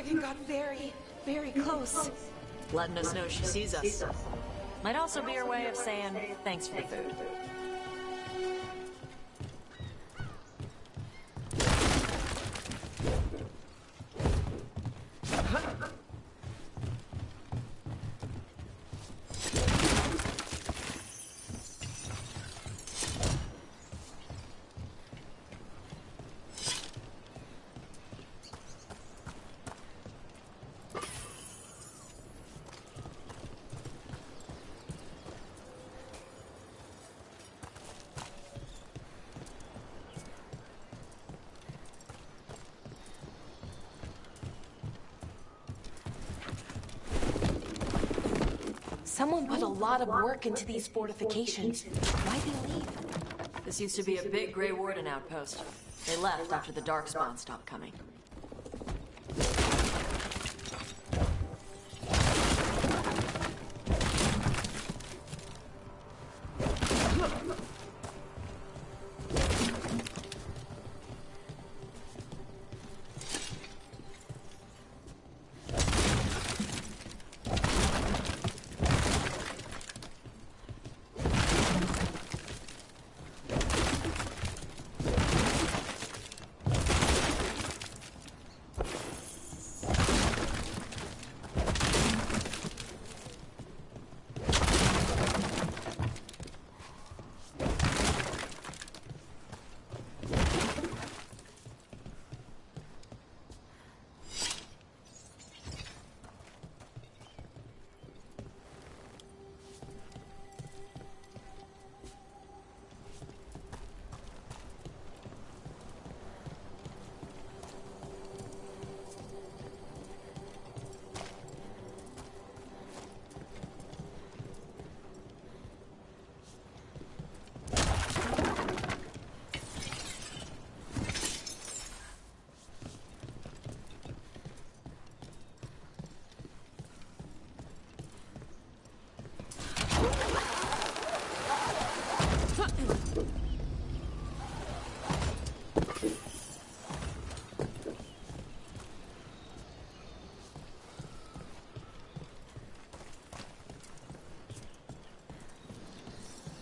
dragon got very, very close. Letting us know she sees us. Might also be her way of saying thanks for the food. Someone put a lot of work into these fortifications. Why'd they leave? This used to be a big Grey Warden outpost. They left after the Darkspawn stopped coming.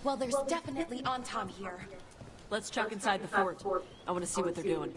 Well, there's definitely Anton here. Let's check inside the fort. I want to see what they're doing.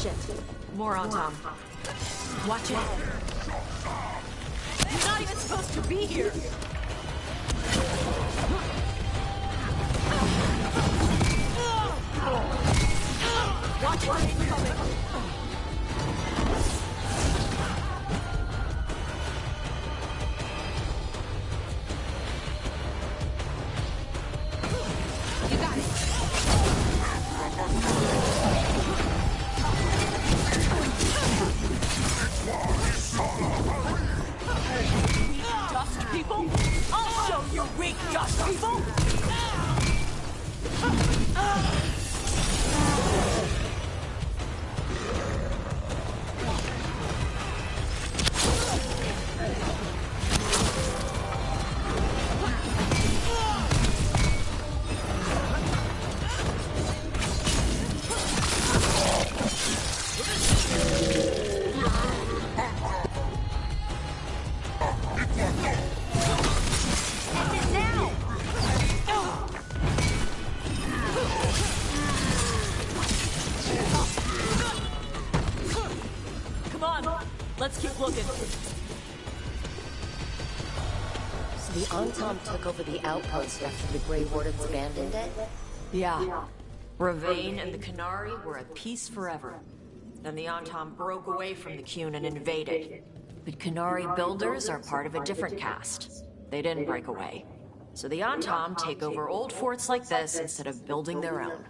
Shit. More on Tom. Watch it. You're not even supposed to be here. Watch it. It's coming. Dust people? I'll show you weak dust people! Let's keep looking. So the Antom took over the outpost after the Grey Wardens abandoned it? Yeah. Ravane and the Canary were at peace forever. Then the Antom broke away from the Qun and invaded. But Canary builders are part of a different caste. They didn't break away. So the Antom take over old forts like this instead of building their own.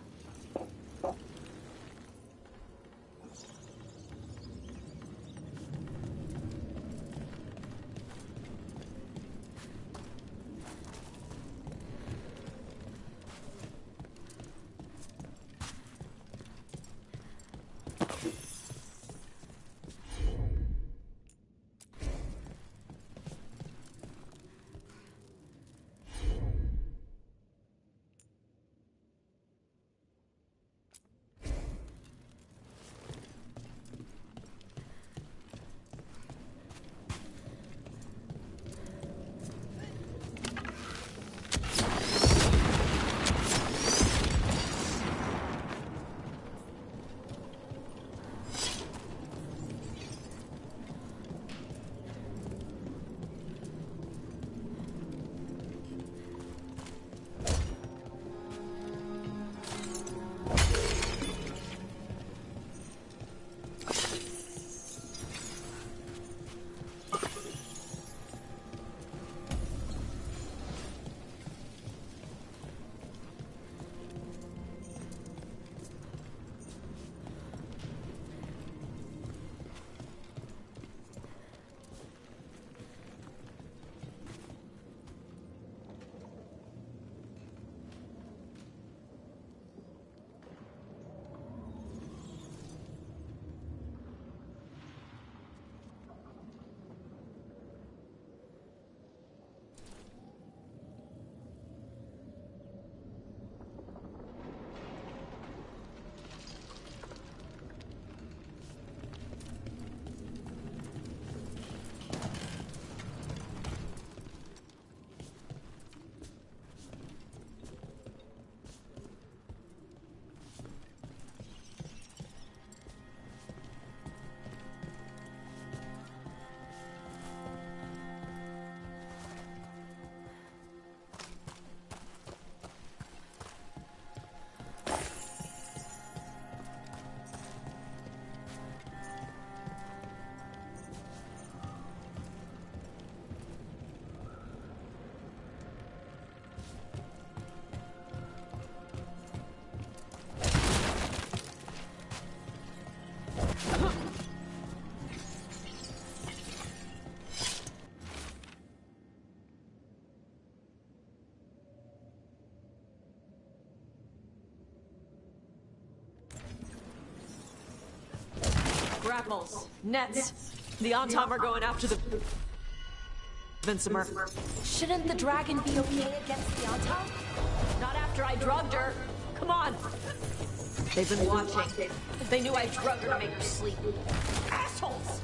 Grapples, nets. The Antom are going after the... Vincimer. Shouldn't the dragon be okay against the Antom? Not after I drugged her. Come on. They've been watching. They knew I drugged her to make her sleep. Assholes!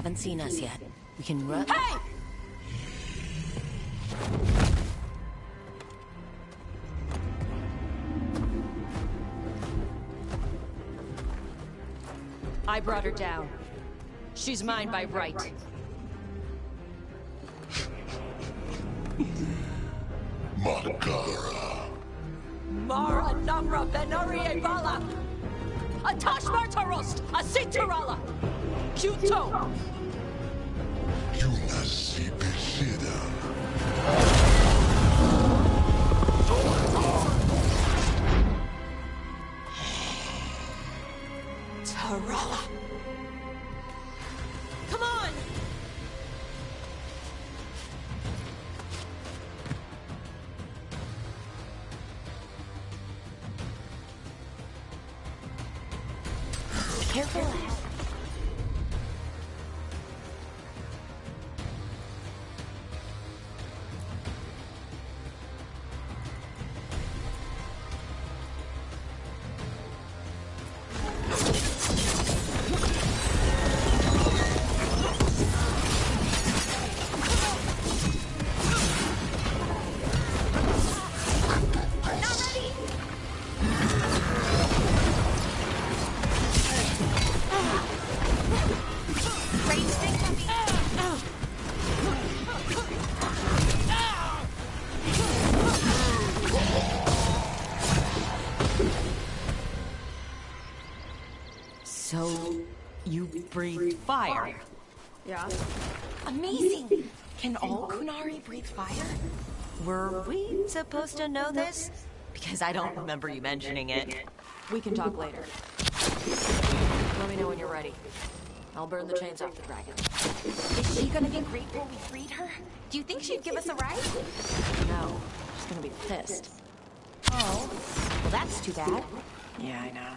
haven't seen us yet. We can run. Hey! I brought her down. She's mine by right. Makara. Mara Namra Benarie Bala! Atash Martarost! Asitarala! Kyuto! Yunasi Beshida. Tarala! Come on! Careful. So, you breathe fire? Yeah. Amazing! Can all Kunari breathe fire? Were we supposed to know this? Because I don't remember you mentioning it. We can talk later. Let me know when you're ready. I'll burn the chains off the dragon. Is she gonna be grateful we freed her? Do you think she'd give us a ride? No, she's gonna be pissed. Oh, well that's too bad. Yeah, I know.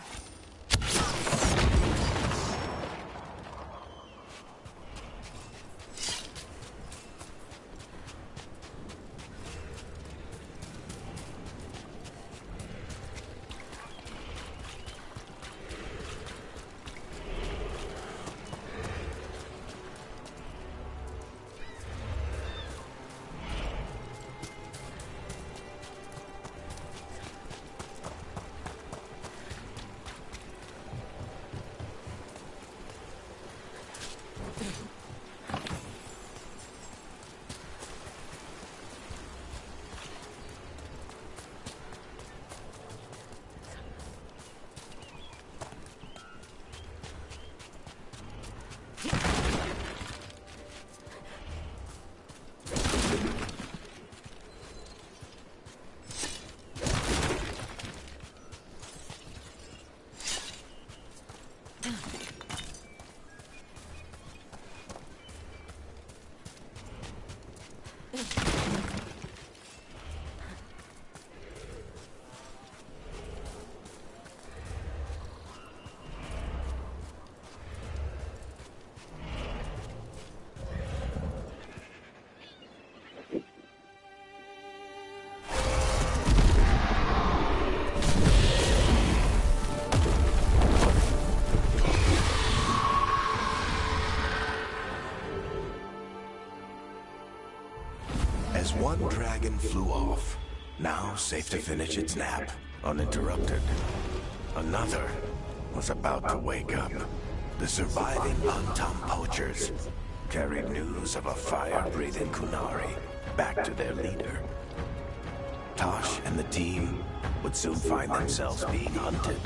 As one dragon flew off, now safe to finish its nap, uninterrupted. Another was about to wake up. The surviving Antam poachers carried news of a fire-breathing Kunari back to their leader. Tosh and the team would soon find themselves being hunted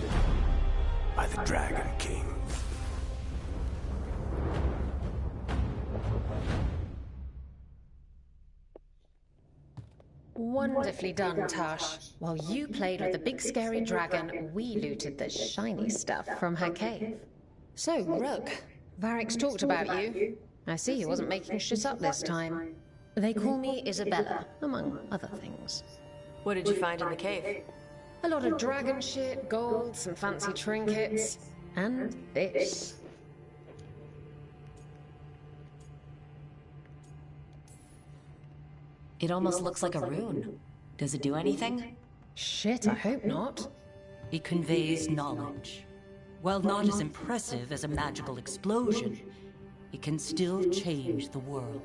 by the Dragon King. Wonderfully done, Tash. While you played with the big scary dragon, we looted the shiny stuff from her cave. So, Rook, Varric's talked about you. I see he wasn't making shit up this time. They call me Isabella, among other things. What did you find in the cave? A lot of dragon shit, gold, some fancy trinkets, and this. It almost looks like a rune. Does it do anything? Shit, I hope not. It conveys knowledge. While not as impressive as a magical explosion, it can still change the world.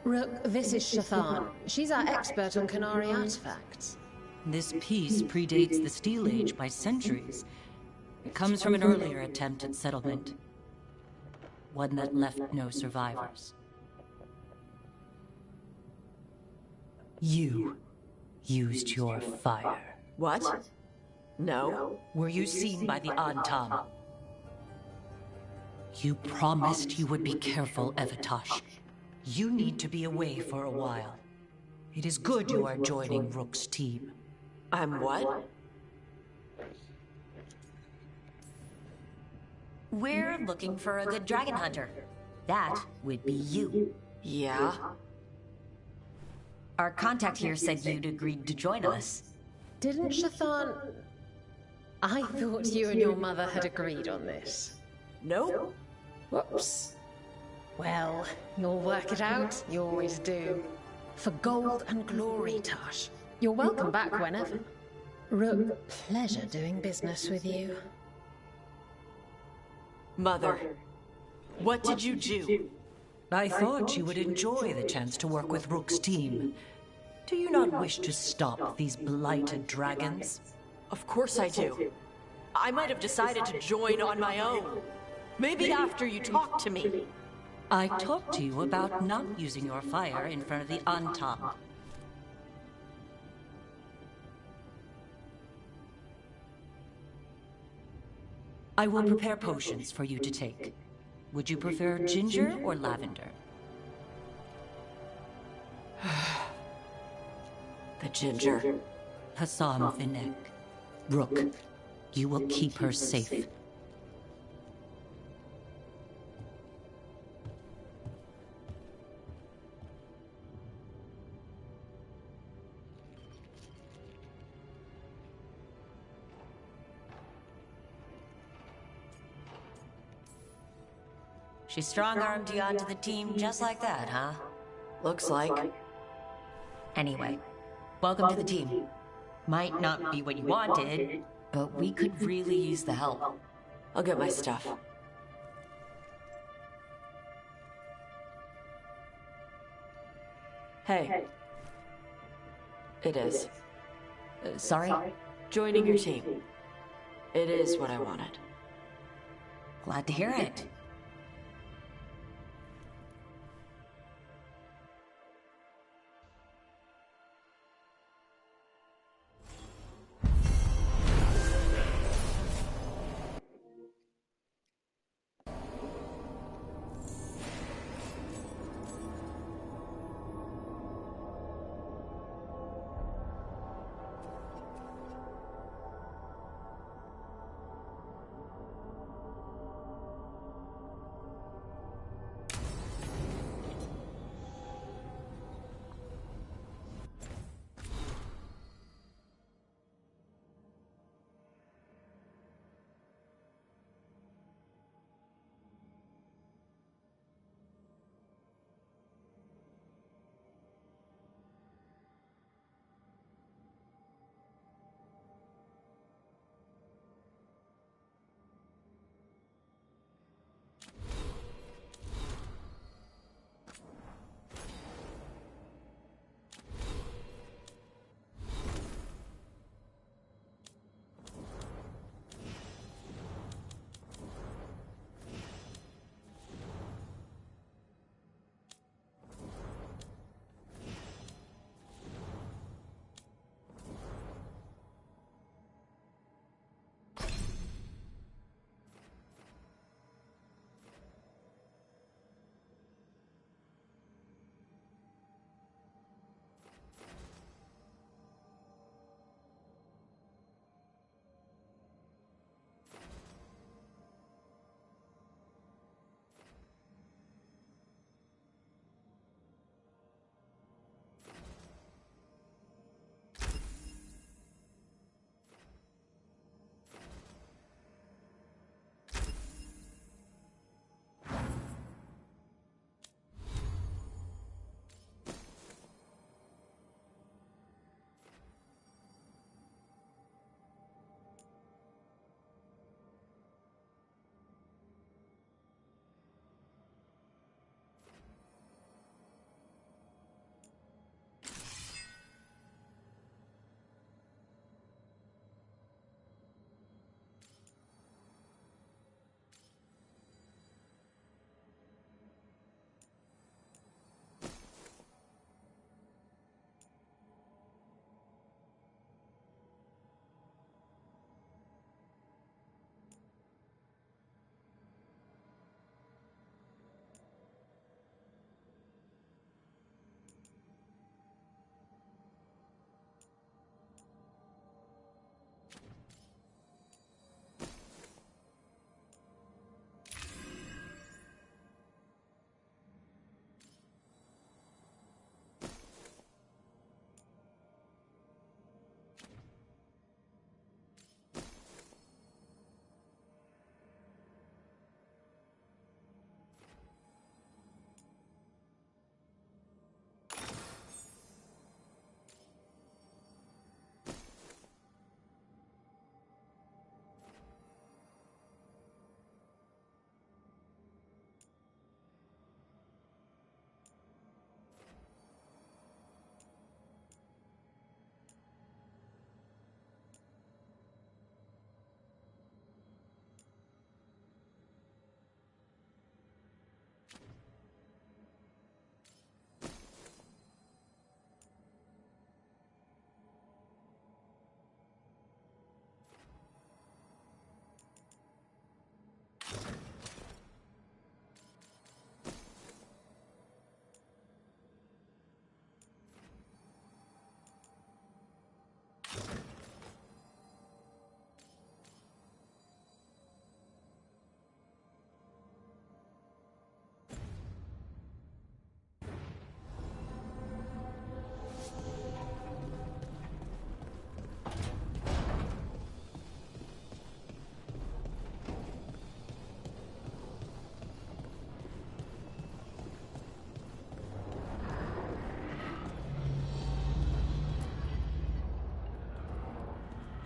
Rook, this is Shathan. She's our expert on Canary artifacts. This piece predates the Steel Age by centuries. It comes from an earlier attempt at settlement. One that left no survivors. You used your fire. What? No. Were you seen by the Antam? You promised you would be careful, Evatosh. You need to be away for a while. It is good you are joining Rook's team. I'm what? We're looking for a good dragon hunter. That would be you. Yeah? Our contact here said you'd agreed to join us. Didn't Shathan... I thought you and your mother had agreed on this. Nope. Whoops. Well, you'll work it out. You always do. For gold and glory, Tosh. You're welcome back whenever. Rook, pleasure doing business with you. Mother, what did you do? I thought you would enjoy the chance to work with Rook's team. Do you not wish to stop these blighted dragons? Of course I do. I might have decided to join on my own. Maybe after you talked to me. I talked to you about not using your fire in front of the Antam. I will prepare potions for you to take. Would you prefer ginger or lavender? The ginger. Hassan Vinek. Rook, you will keep her safe. She strong-armed you onto the team just like that, huh? Looks like. Anyway, welcome to the team. Might not be what you wanted, but we could really use the help. I'll get my stuff. Hey. It is. Sorry? Joining your team. It is what I wanted. Glad to hear it.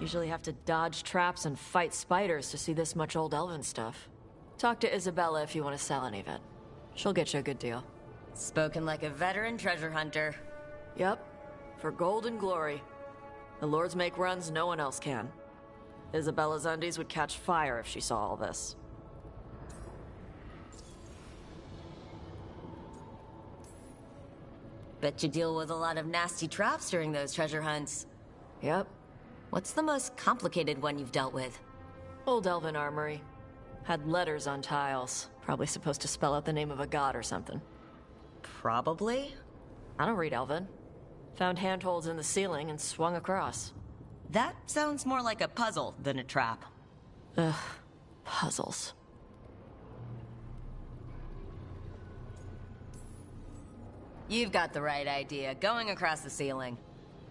Usually have to dodge traps and fight spiders to see this much old elven stuff. Talk to Isabella if you want to sell any of it. She'll get you a good deal. Spoken like a veteran treasure hunter. Yep, for gold and glory. The lords make runs no one else can. Isabella's undies would catch fire if she saw all this. Bet you deal with a lot of nasty traps during those treasure hunts. Yep. What's the most complicated one you've dealt with? Old elven armory. Had letters on tiles. Probably supposed to spell out the name of a god or something. Probably? I don't read elven. Found handholds in the ceiling and swung across. That sounds more like a puzzle than a trap. Ugh. Puzzles. You've got the right idea, going across the ceiling.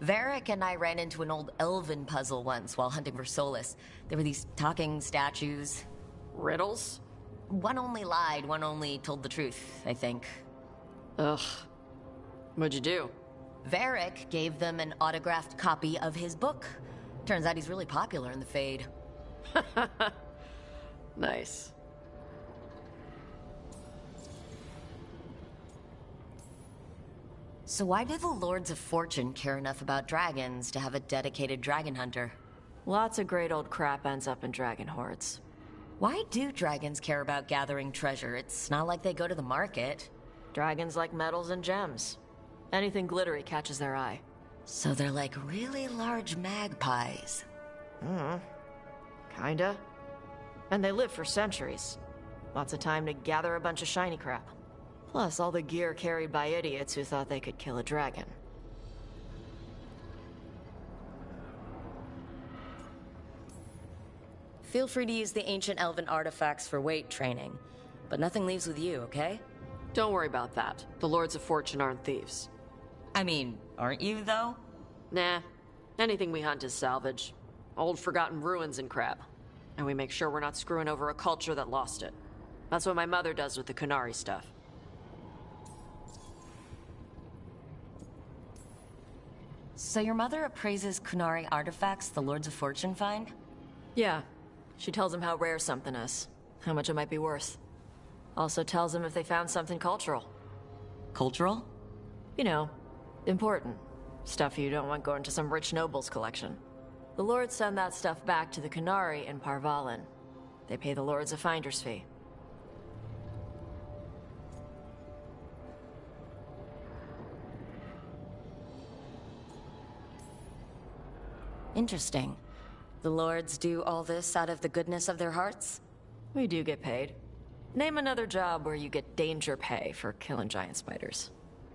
Varric and I ran into an old elven puzzle once while hunting for Solus. There were these talking statues. Riddles? One only lied, one only told the truth, I think. Ugh. What'd you do? Varric gave them an autographed copy of his book. Turns out he's really popular in the Fade. Nice. So why do the Lords of Fortune care enough about dragons to have a dedicated dragon hunter? Lots of great old crap ends up in dragon hordes. Why do dragons care about gathering treasure? It's not like they go to the market. Dragons like metals and gems. Anything glittery catches their eye. So they're like really large magpies. Kinda. And they live for centuries. Lots of time to gather a bunch of shiny crap. Plus all the gear carried by idiots who thought they could kill a dragon. Feel free to use the ancient elven artifacts for weight training, but nothing leaves with you, okay? Don't worry about that. The Lords of Fortune aren't thieves. I mean, aren't you, though? Nah. Anything we hunt is salvage. Old forgotten ruins and crap. And we make sure we're not screwing over a culture that lost it. That's what my mother does with the Kunari stuff. So your mother appraises Kunari artifacts the Lords of Fortune find? Yeah. She tells them how rare something is. How much it might be worth. Also tells them if they found something cultural. Cultural? You know, important. Stuff you don't want going to some rich noble's collection. The lords send that stuff back to the Kunari in Parvalin. They pay the lords a finder's fee. Interesting. The lords do all this out of the goodness of their hearts? We do get paid. Name another job where you get danger pay for killing giant spiders.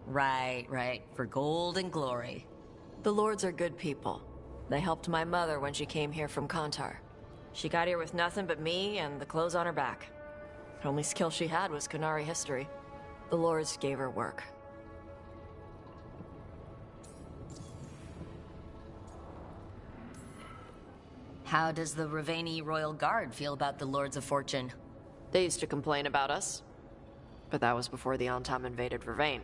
Right. For gold and glory. The lords are good people. They helped my mother when she came here from Kantar. She got here with nothing but me and the clothes on her back. The only skill she had was Kunari history. The lords gave her work. How does the Raveni Royal Guard feel about the Lords of Fortune? They used to complain about us. But that was before the Antam invaded Ravane.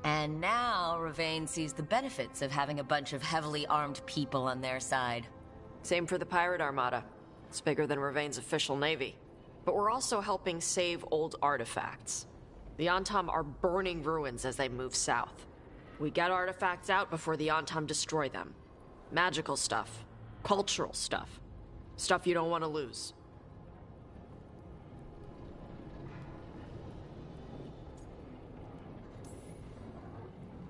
And now Ravane sees the benefits of having a bunch of heavily armed people on their side. Same for the Pirate Armada. It's bigger than Ravane's official navy. But we're also helping save old artifacts. The Antam are burning ruins as they move south. We get artifacts out before the Antam destroy them. Magical stuff. Cultural stuff. Stuff you don't want to lose.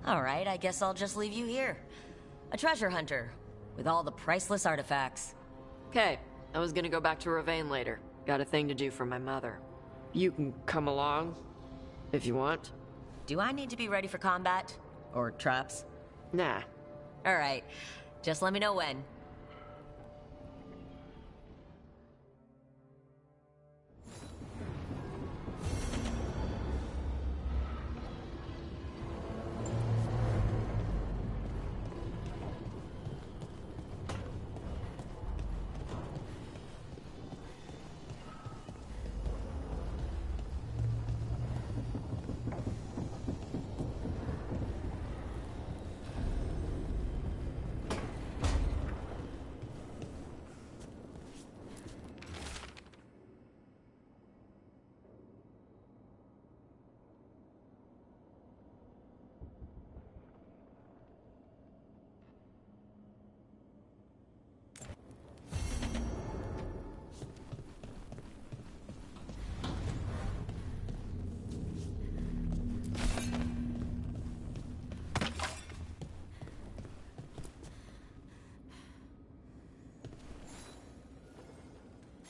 All right, I guess I'll just leave you here. A treasure hunter, with all the priceless artifacts. Okay, I was gonna go back to Ravane later. Got a thing to do for my mother. You can come along, if you want. Do I need to be ready for combat? Or traps? Nah. All right, just let me know when.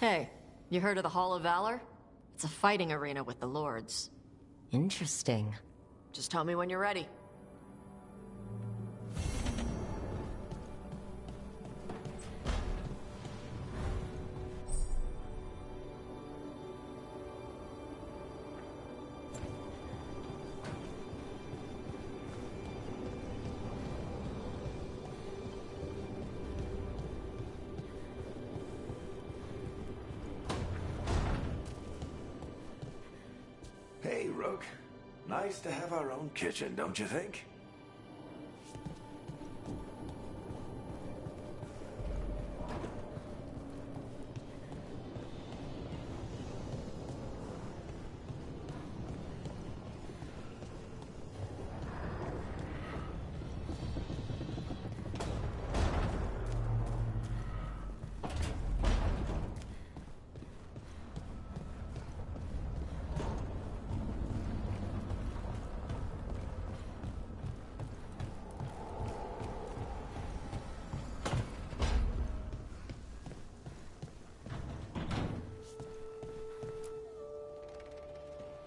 Hey, you heard of the Hall of Valor? It's a fighting arena with the lords. Interesting. Just tell me when you're ready. Hey, Rook. Nice to have our own kitchen, don't you think?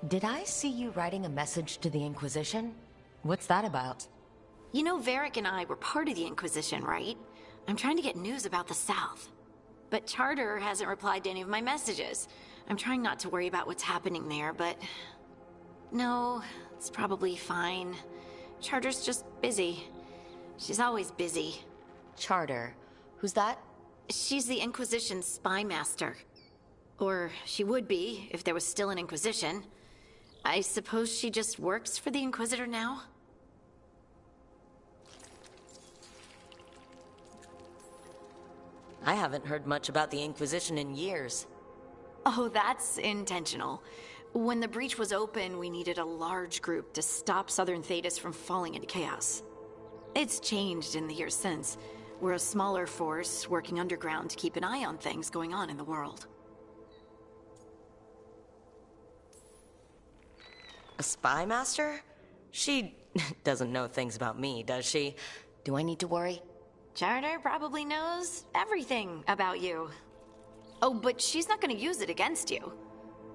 Did I see you writing a message to the Inquisition? What's that about? You know, Varric and I were part of the Inquisition, right? I'm trying to get news about the South. But Charter hasn't replied to any of my messages. I'm trying not to worry about what's happening there, but... No, it's probably fine. Charter's just busy. She's always busy. Charter. Who's that? She's the Inquisition's spy master. Or she would be, if there was still an Inquisition. I suppose she just works for the Inquisitor now? I haven't heard much about the Inquisition in years. Oh, that's intentional. When the breach was open, we needed a large group to stop Southern Thedas from falling into chaos. It's changed in the years since. We're a smaller force working underground to keep an eye on things going on in the world. A spy master? She doesn't know things about me, does she? Do I need to worry? Charter probably knows everything about you. Oh, but she's not gonna use it against you.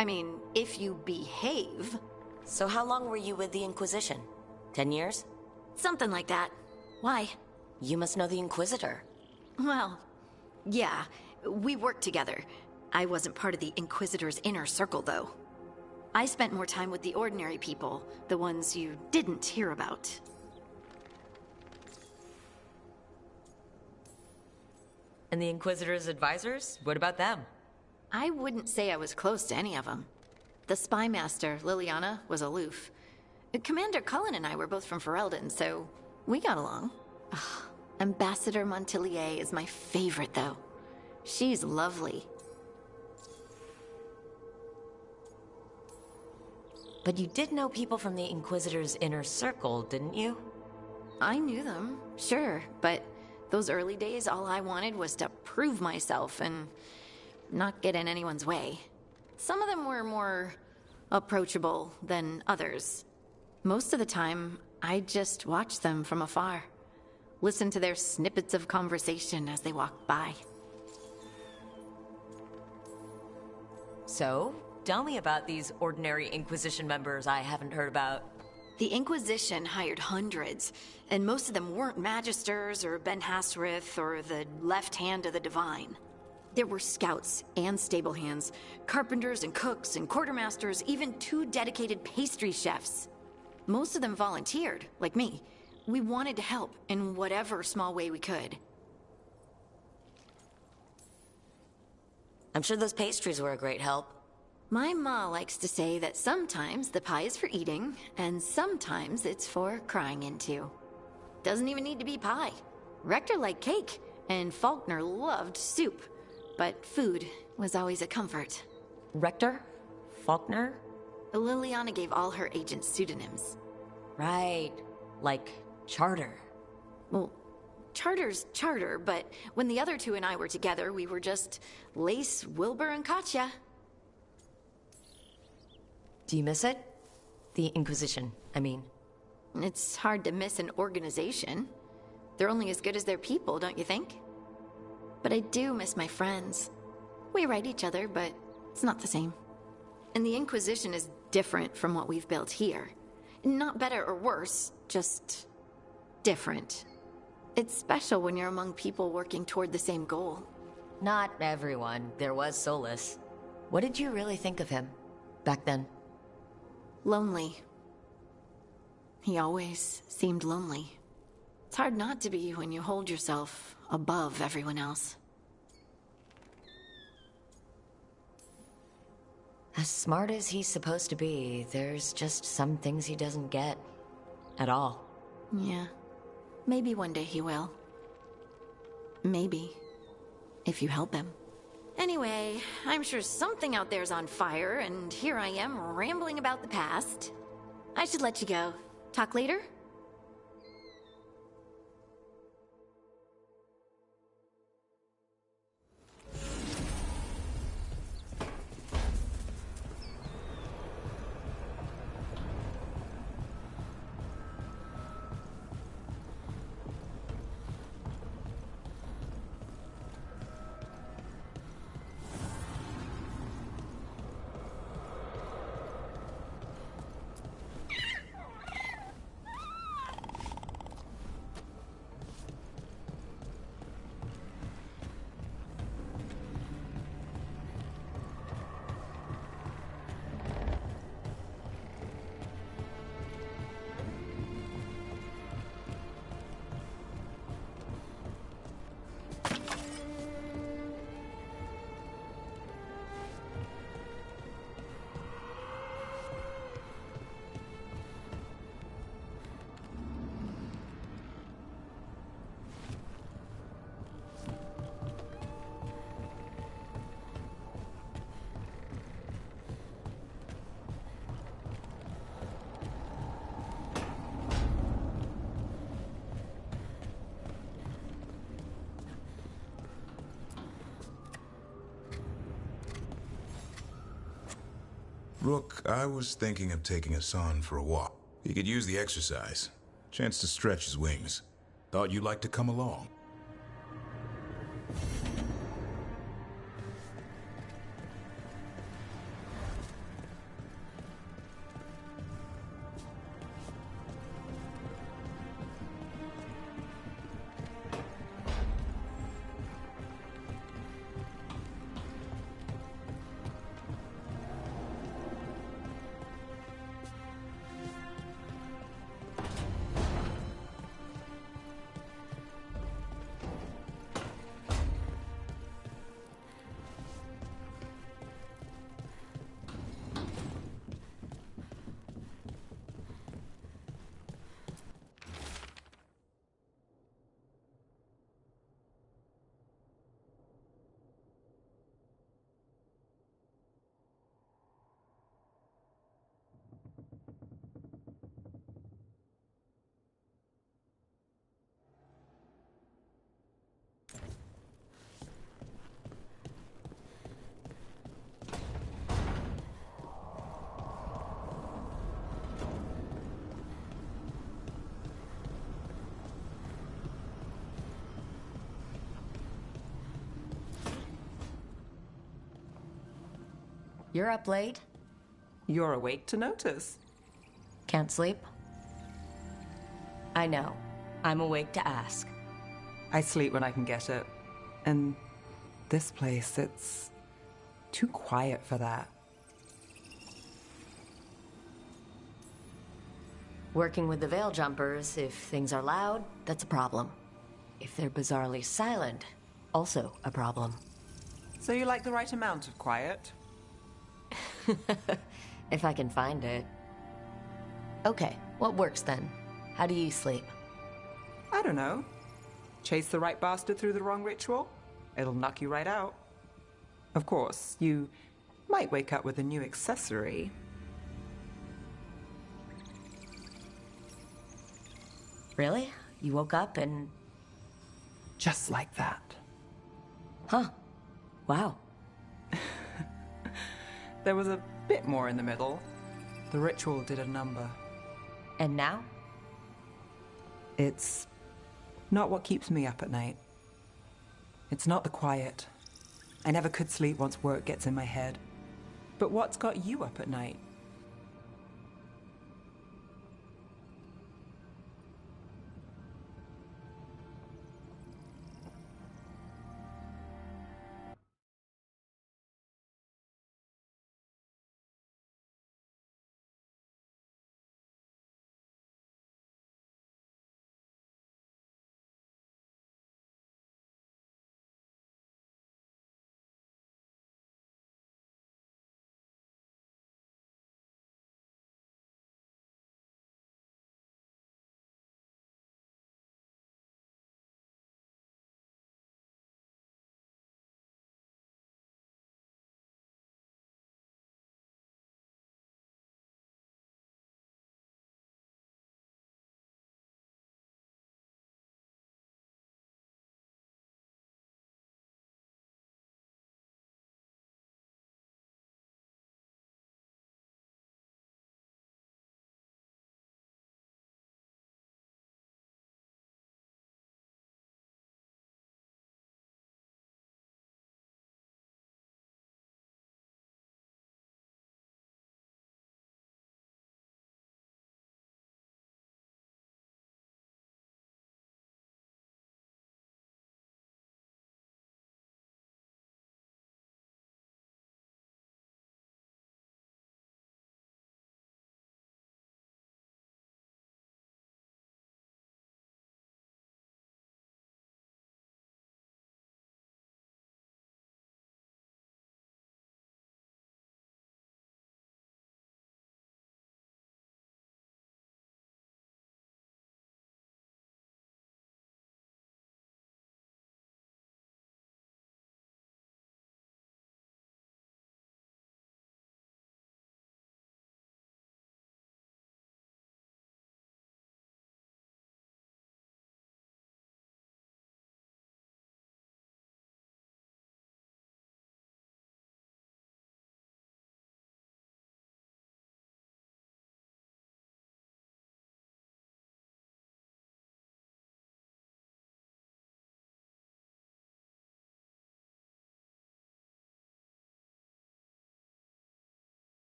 I mean, if you behave. So how long were you with the Inquisition? 10 years? Something like that. Why? You must know the Inquisitor. Well, yeah, we worked together. I wasn't part of the Inquisitor's inner circle, though. I spent more time with the ordinary people, the ones you didn't hear about. And the Inquisitor's advisors? What about them? I wouldn't say I was close to any of them. The spy master, Liliana, was aloof. Commander Cullen and I were both from Ferelden, so we got along. Ugh, Ambassador Montilier is my favorite, though. She's lovely. But you did know people from the Inquisitor's inner circle, didn't you? I knew them, sure, but those early days, all I wanted was to prove myself and not get in anyone's way. Some of them were more approachable than others. Most of the time, I just watched them from afar. Listened to their snippets of conversation as they walked by. So, tell me about these ordinary Inquisition members I haven't heard about. The Inquisition hired hundreds, and most of them weren't Magisters or Ben Hasrith or the left hand of the Divine. There were scouts and stable hands, carpenters and cooks and quartermasters, even 2 dedicated pastry chefs. Most of them volunteered, like me. We wanted to help in whatever small way we could. I'm sure those pastries were a great help. My ma likes to say that sometimes the pie is for eating, and sometimes it's for crying into. Doesn't even need to be pie. Rector liked cake, and Faulkner loved soup. But food was always a comfort. Rector? Faulkner? Liliana gave all her agents pseudonyms. Right. Like Charter. Well, Charter's Charter, but when the other 2 and I were together, we were just Lace, Wilbur, and Katya. Do you miss it? The Inquisition, I mean. It's hard to miss an organization. They're only as good as their people, don't you think? But I do miss my friends. We write each other, but it's not the same. And the Inquisition is different from what we've built here. Not better or worse, just different. It's special when you're among people working toward the same goal. Not everyone. There was Solus. What did you really think of him back then? Lonely. He always seemed lonely. It's hard not to be when you hold yourself above everyone else. As smart as he's supposed to be, there's just some things he doesn't get. At all. Yeah. Maybe one day he will. Maybe. If you help him. Anyway, I'm sure something out there's on fire, and here I am rambling about the past. I should let you go. Talk later? Rook, I was thinking of taking Hassan for a walk. He could use the exercise. Chance to stretch his wings. Thought you'd like to come along. You're up late? You're awake to notice. Can't sleep? I know. I'm awake to ask. I sleep when I can get it. And this place, it's too quiet for that. Working with the Veil Jumpers, if things are loud, that's a problem. If they're bizarrely silent, also a problem. So you like the right amount of quiet? If I can find it. Okay, what works then? How do you sleep? I don't know. Chase the right bastard through the wrong ritual? It'll knock you right out. Of course, you might wake up with a new accessory. Really? You woke up and... Just like that. Huh. Wow. There was a bit more in the middle. The ritual did a number. And now? It's not what keeps me up at night. It's not the quiet. I never could sleep once work gets in my head. But what's got you up at night?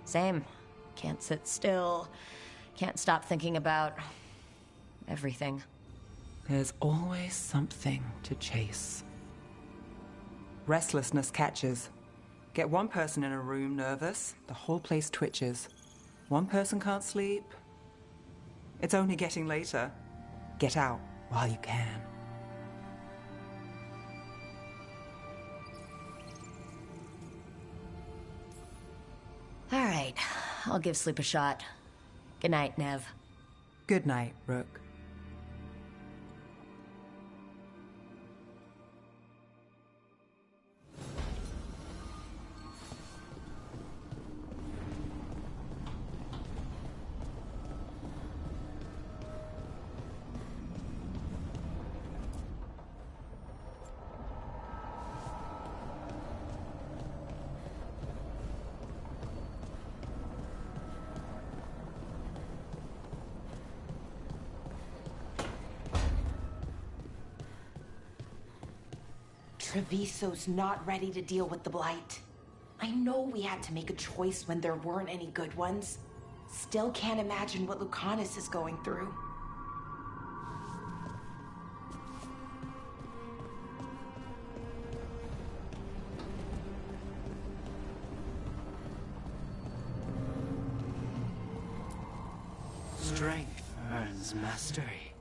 Same. Can't sit still. Can't stop thinking about everything. There's always something to chase. Restlessness catches. Get one person in a room nervous, the whole place twitches. One person can't sleep. It's only getting later. Get out while you can. All right, I'll give sleep a shot. Good night, Nev. Good night, Rook. Treviso's not ready to deal with the Blight. I know we had to make a choice when there weren't any good ones. Still can't imagine what Lucanus is going through. Strength earns mastery.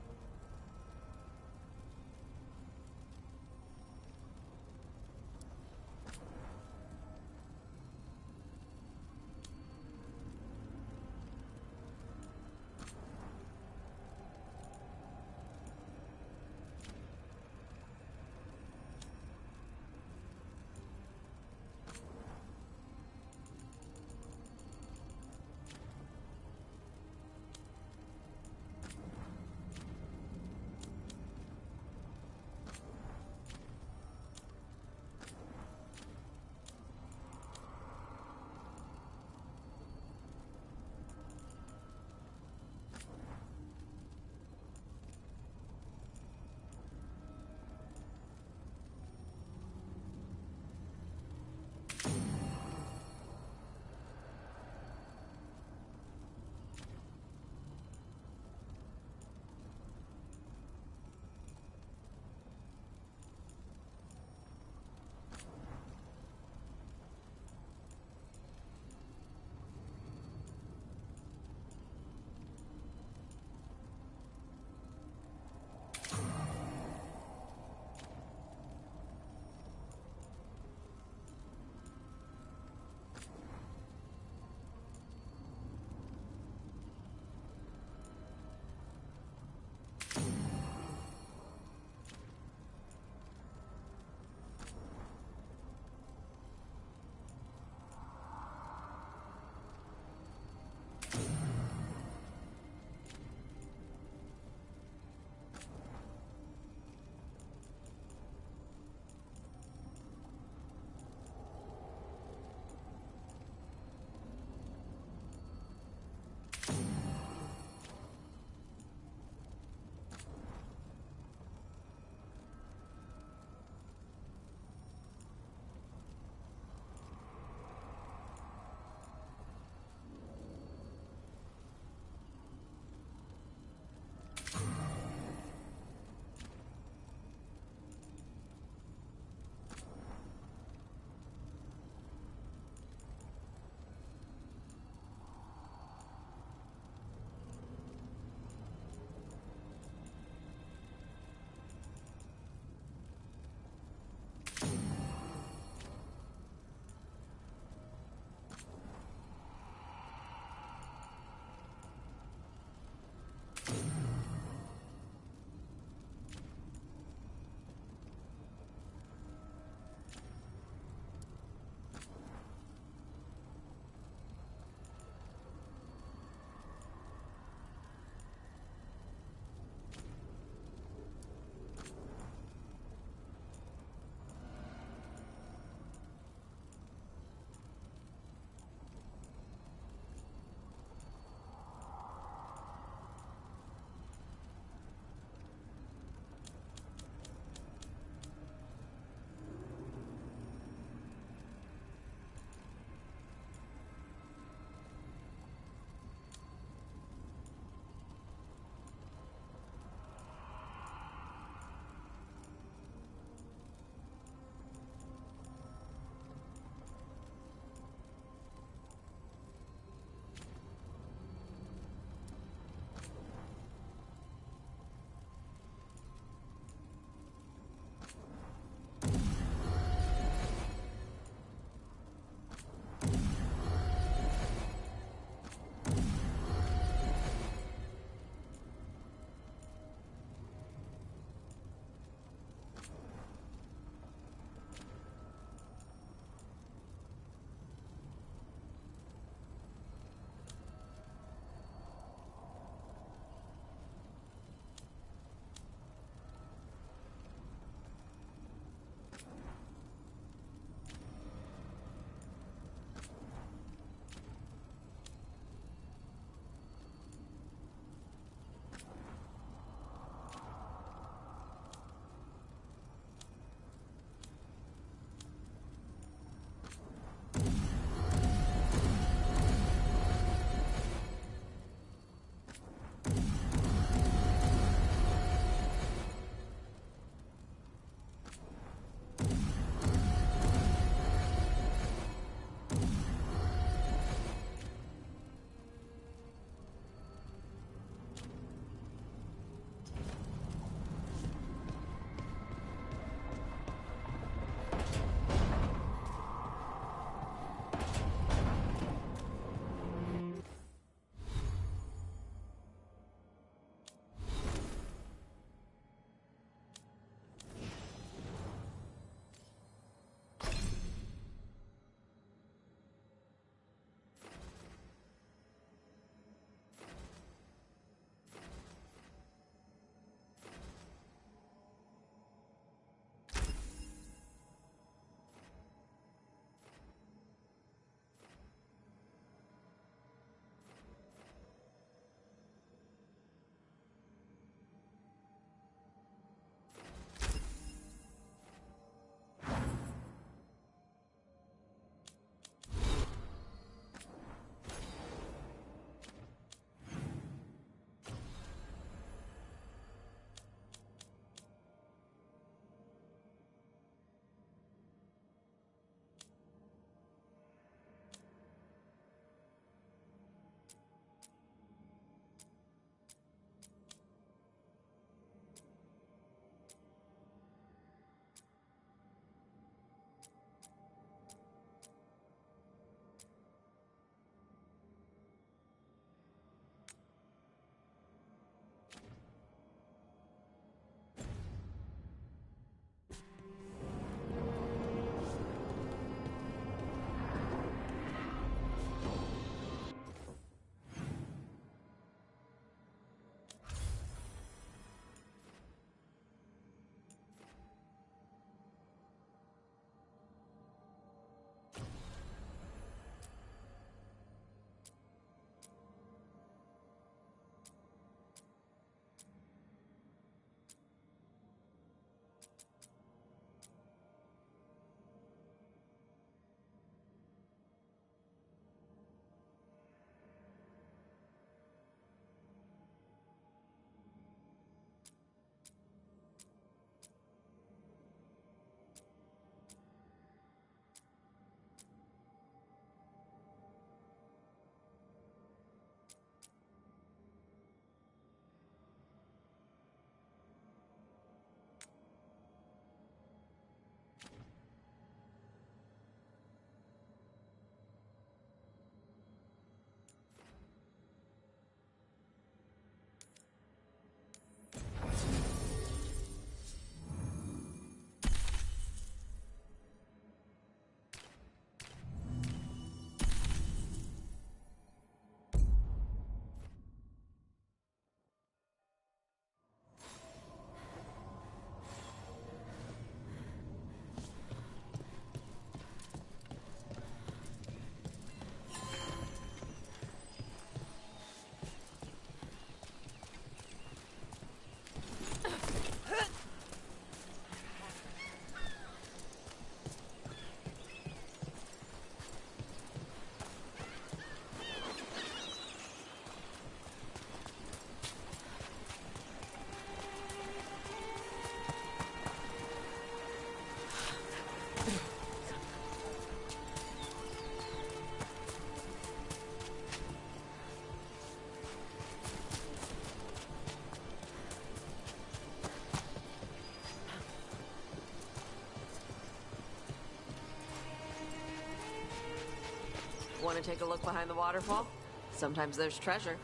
Want to take a look behind the waterfall? Sometimes there's treasure.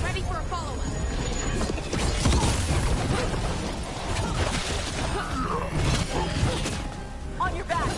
Ready for a follow-up. On your back.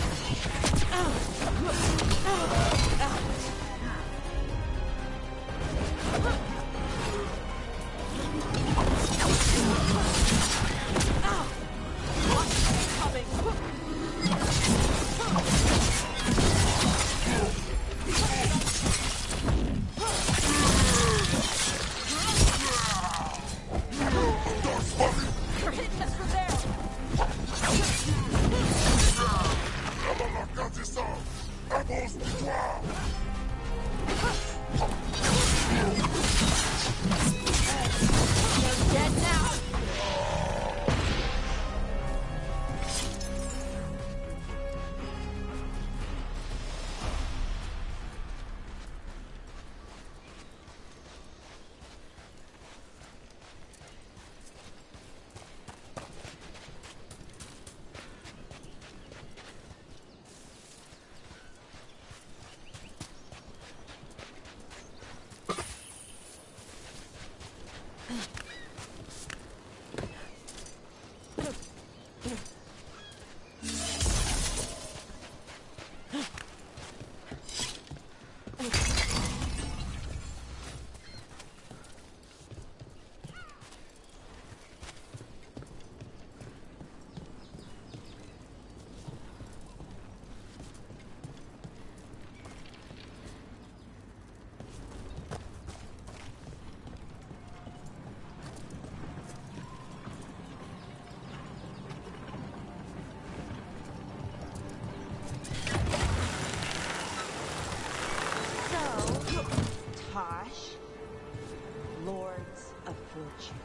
Lords of Fortune.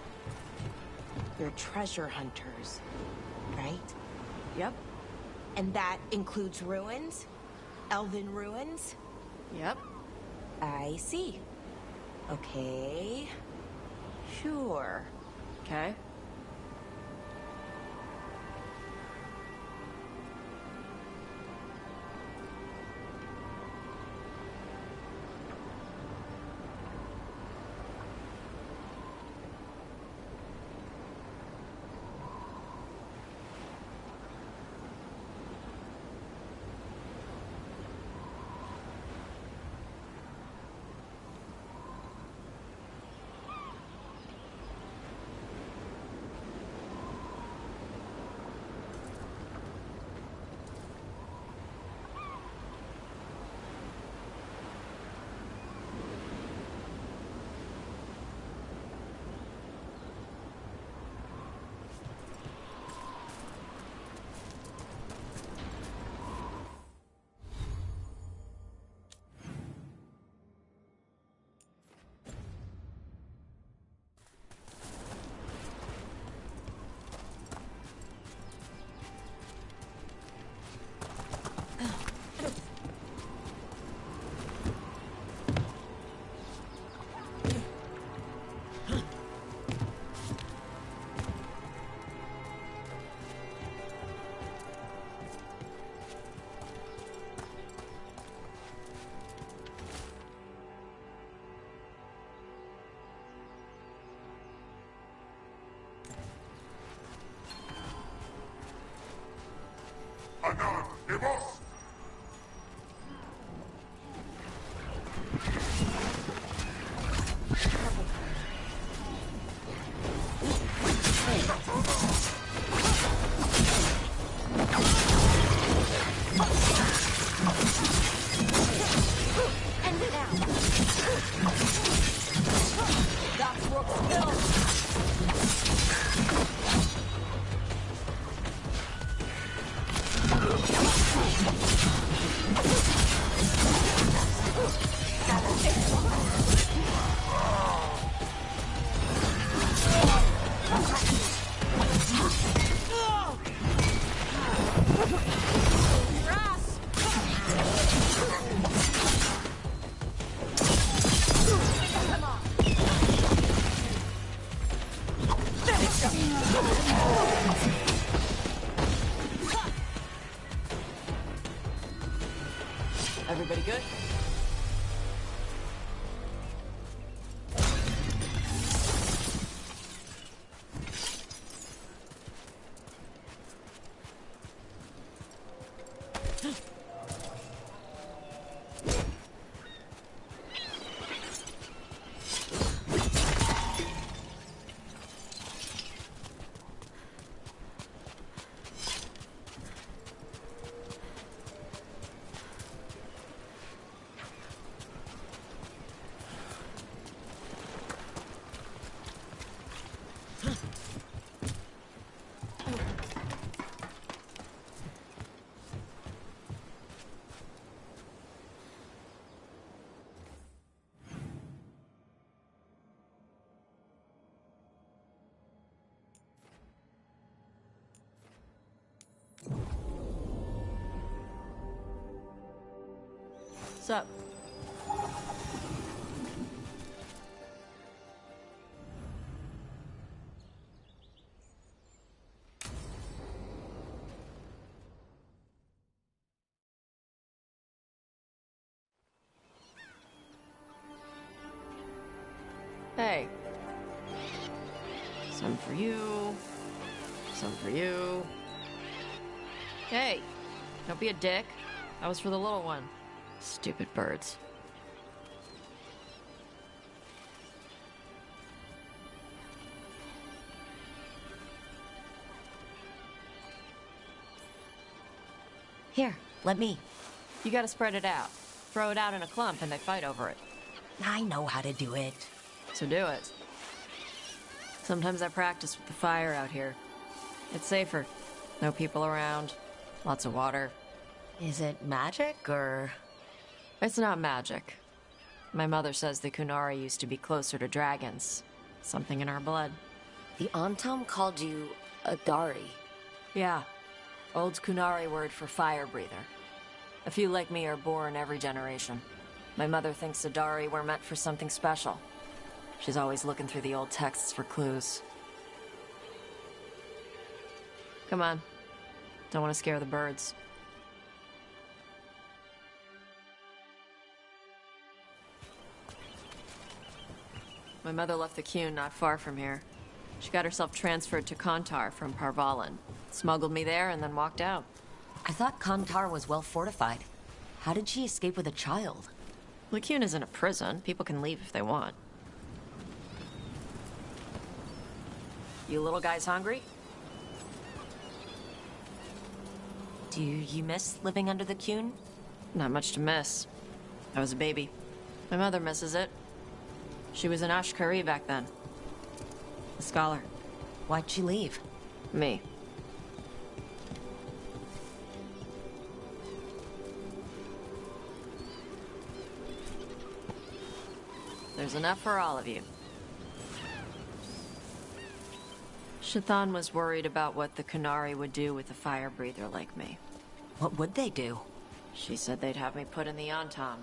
You're treasure hunters, right? Yep. And that includes ruins? Elven ruins? Yep. I see. Okay. Sure. Okay. Everybody good? What's up? Hey. Some for you. Some for you. Hey. Don't be a dick. That was for the little one. Stupid birds. Here, let me. You gotta spread it out. Throw it out in a clump and they fight over it. I know how to do it. So do it. Sometimes I practice with the fire out here. It's safer. No people around. Lots of water. Is it magic, or...? It's not magic. My mother says the Kunari used to be closer to dragons. Something in our blood. The Antam called you a Dari. Yeah. Old Kunari word for fire breather. A few like me are born every generation. My mother thinks Adari were meant for something special. She's always looking through the old texts for clues. Come on. Don't want to scare the birds. My mother left the Qun not far from here. She got herself transferred to Kantar from Parvalan. Smuggled me there and then walked out. I thought Kantar was well fortified. How did she escape with a child? The Qun isn't a prison. People can leave if they want. You little guys hungry? Do you miss living under the Qun? Not much to miss. I was a baby. My mother misses it. She was an Ashkari back then. A scholar. Why'd she leave? Me. There's enough for all of you. Shathan was worried about what the Kunari would do with a fire breather like me. What would they do? She said they'd have me put in the Antam.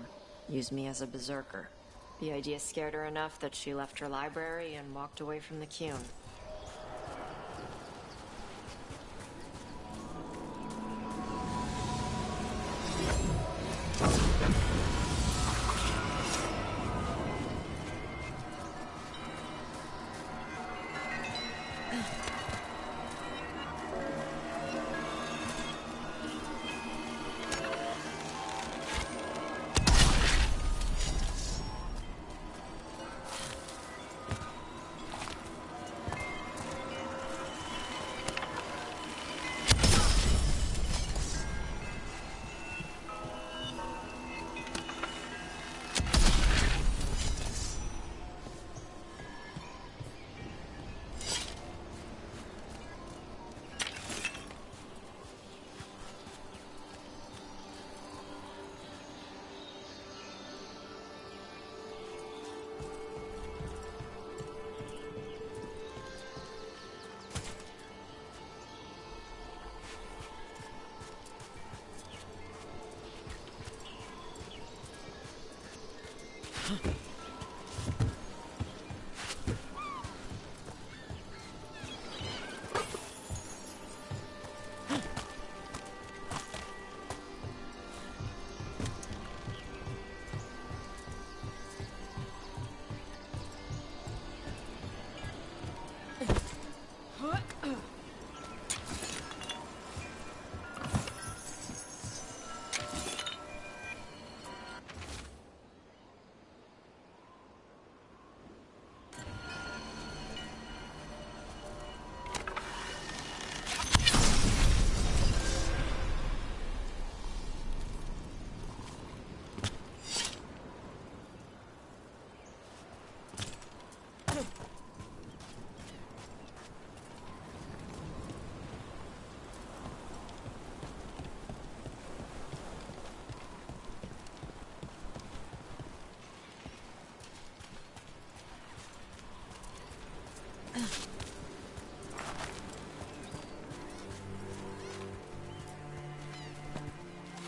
Use me as a berserker. The idea scared her enough that she left her library and walked away from the Qun.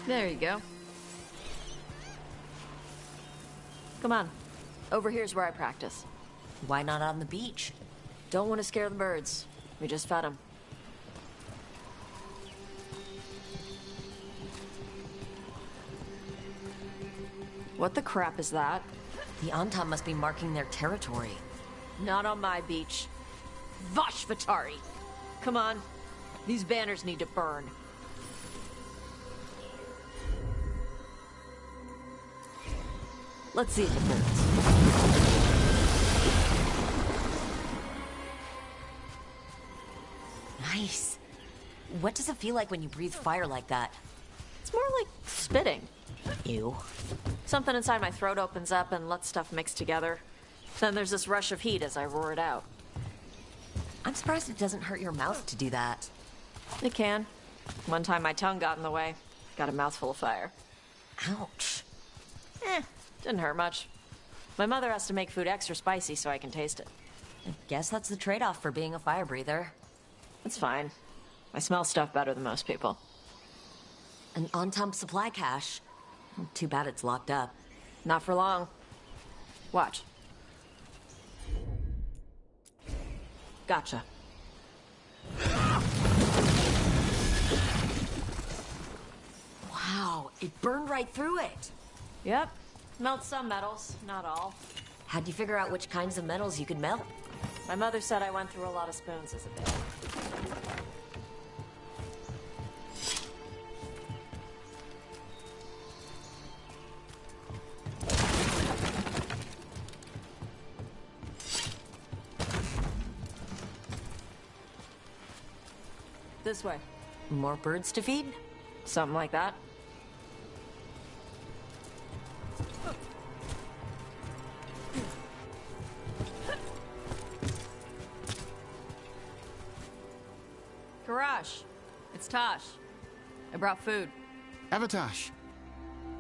There you go. Come on. Over here's where I practice. Why not on the beach? Don't want to scare the birds. We just fed them. What the crap is that? The Antam must be marking their territory. Not on my beach. Vashvatari! Come on. These banners need to burn. Let's see if it burns. Nice. What does it feel like when you breathe fire like that? It's more like spitting. Ew. Something inside my throat opens up and lets stuff mix together. Then there's this rush of heat as I roar it out. I'm surprised it doesn't hurt your mouth to do that. It can. One time my tongue got in the way. Got a mouthful of fire. Ouch. Didn't hurt much. My mother has to make food extra spicy so I can taste it. I guess that's the trade-off for being a fire breather. It's fine. I smell stuff better than most people. An Antam supply cache. Too bad it's locked up. Not for long. Watch. Gotcha. Wow, it burned right through it. Yep. Melt some metals, not all. How'd you figure out which kinds of metals you could melt? My mother said I went through a lot of spoons as a baby. This way. More birds to feed? Something like that. Karash, it's Tosh. I brought food. Avatosh,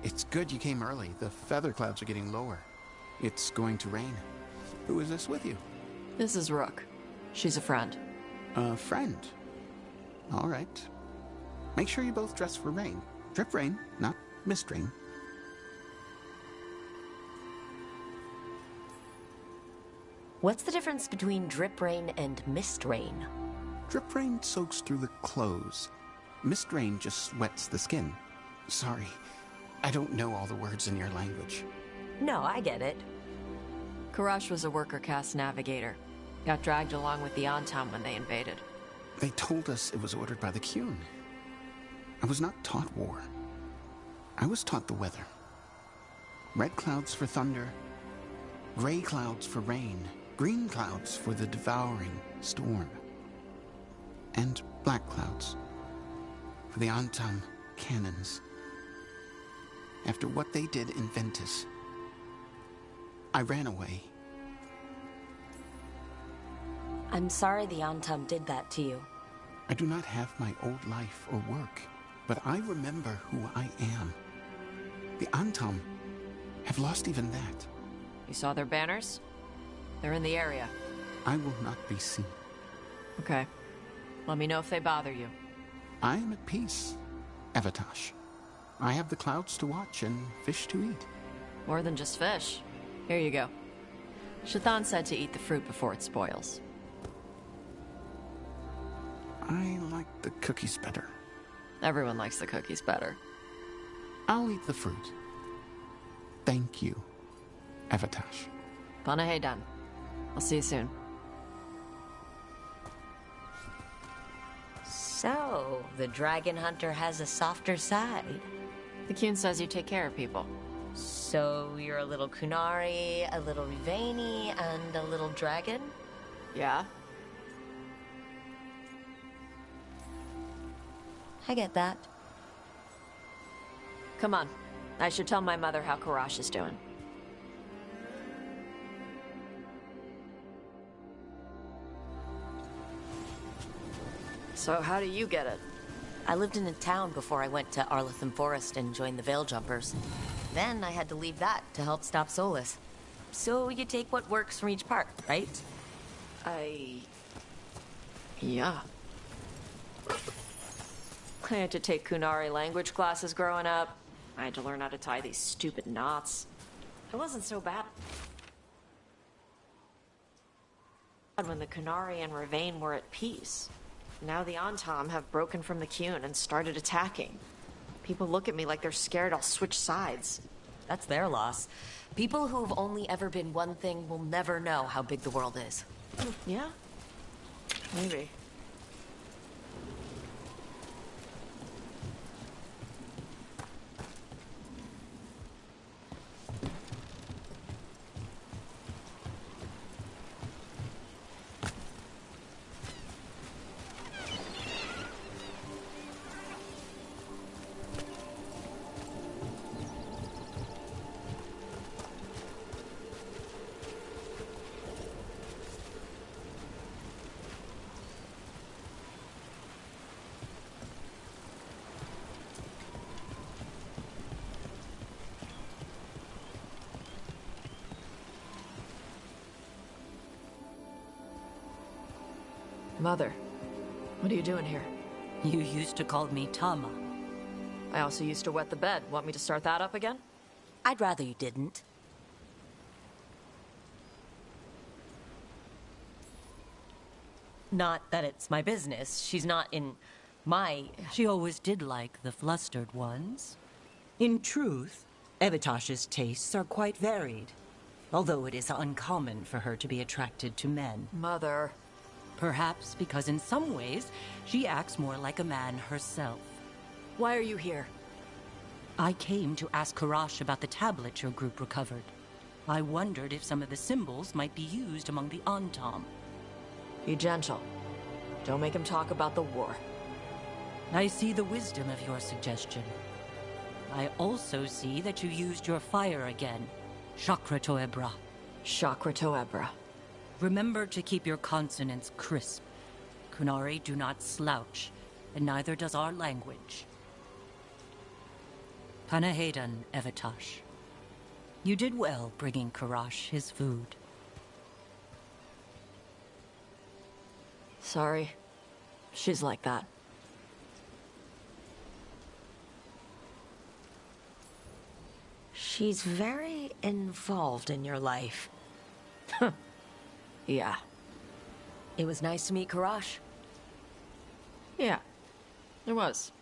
it's good you came early. The feather clouds are getting lower. It's going to rain. Who is this with you? This is Rook. She's a friend. A friend? All right. Make sure you both dress for rain. Drip rain, not mist rain. What's the difference between drip rain and mist rain? Drip rain soaks through the clothes. Mist rain just wets the skin. Sorry, I don't know all the words in your language. No, I get it. Karash was a worker caste navigator. Got dragged along with the Antam when they invaded. They told us it was ordered by the Qun. I was not taught war. I was taught the weather. Red clouds for thunder, gray clouds for rain, green clouds for the devouring storm, and black clouds for the Antam cannons. After what they did in Ventus, I ran away. I'm sorry the Antam did that to you. I do not have my old life or work, but I remember who I am. The Antam have lost even that. You saw their banners? They're in the area. I will not be seen. Okay. Let me know if they bother you. I am at peace, Evatash. I have the clouds to watch and fish to eat. More than just fish. Here you go. Shathan said to eat the fruit before it spoils. I like the cookies better. Everyone likes the cookies better. I'll eat the fruit. Thank you, Evatash. Panaheydan. I'll see you soon. So, the dragon hunter has a softer side. The Qun says you take care of people. So, you're a little Kunari, a little Rivani, and a little dragon? Yeah? I get that. Come on. I should tell my mother how Karash is doing. So how do you get it? I lived in a town before I went to Arlitham Forest and joined the Veil Jumpers. Then I had to leave that to help stop Solus. So you take what works from each part, right? Yeah. I had to take Kunari language classes growing up. I had to learn how to tie these stupid knots. It wasn't so bad when the Kunari and Ravain were at peace. Now the Antam have broken from the Qun and started attacking. People look at me like they're scared I'll switch sides. That's their loss. People who've only ever been one thing will never know how big the world is. Yeah? Maybe. Mother, what are you doing here? You used to call me Tama. I also used to wet the bed. Want me to start that up again? I'd rather you didn't. Not that it's my business. She's not in my... She always did like the flustered ones. In truth, Evitash's tastes are quite varied, although it is uncommon for her to be attracted to men. Mother. Perhaps because in some ways, she acts more like a man herself. Why are you here? I came to ask Karash about the tablet your group recovered. I wondered if some of the symbols might be used among the Antam. Be gentle. Don't make him talk about the war. I see the wisdom of your suggestion. I also see that you used your fire again. Chakra Toebra. Chakra Toebra. Remember to keep your consonants crisp. Kunari do not slouch, and neither does our language. Panaheydan, Evitash. You did well bringing Karash his food. Sorry. She's like that. She's very involved in your life. Yeah. It was nice to meet Karash. Yeah. It was.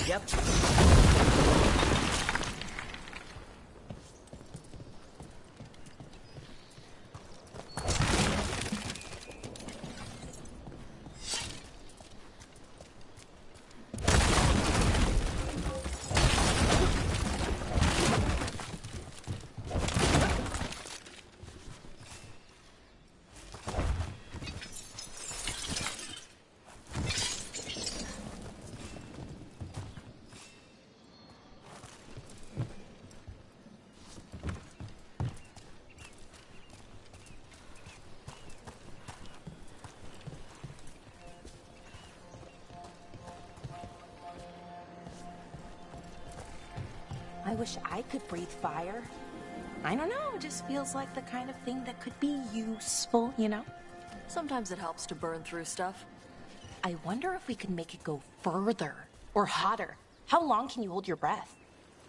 Yep. I wish I could breathe fire. I don't know, it just feels like the kind of thing that could be useful, you know? Sometimes it helps to burn through stuff. I wonder if we could make it go further or hotter. How long can you hold your breath?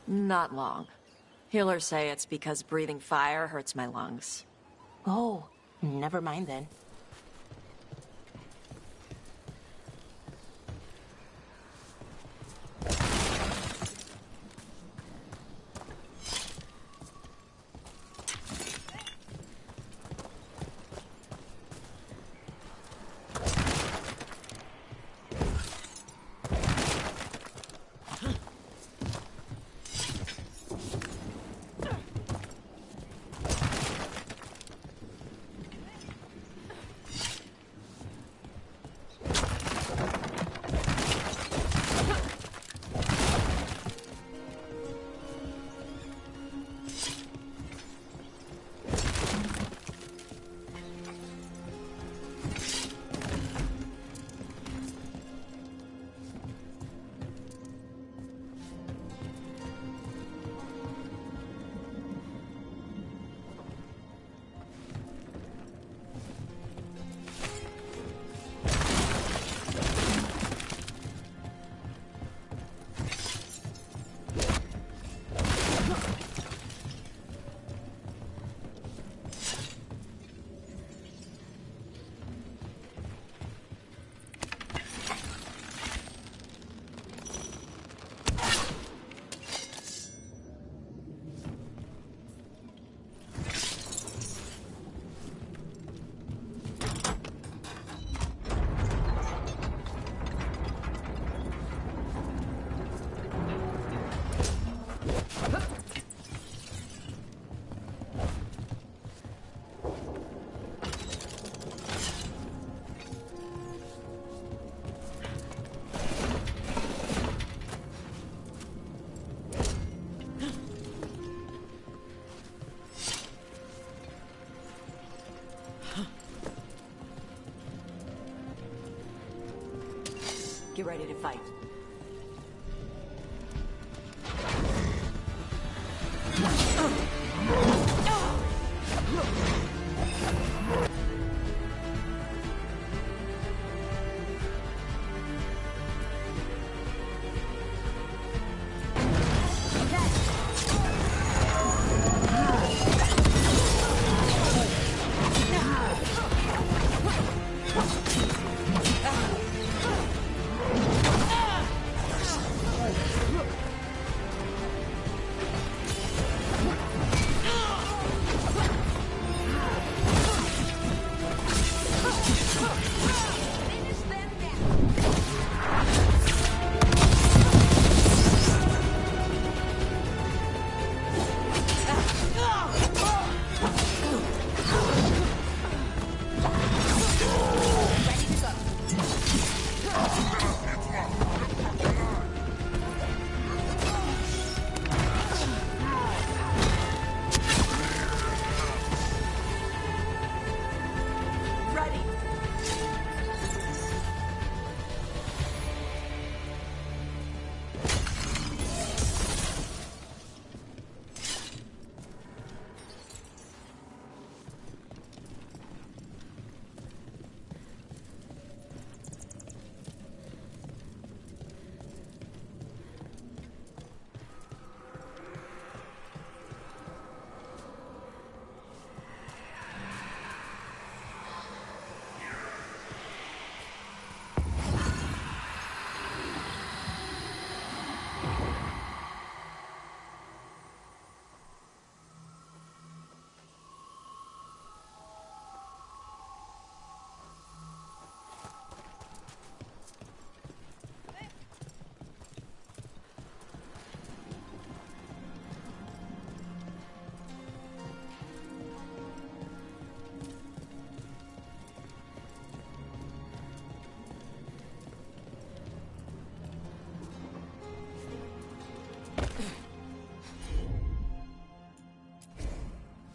Not long. Healers say it's because breathing fire hurts my lungs. Oh, never mind then. Get ready to fight.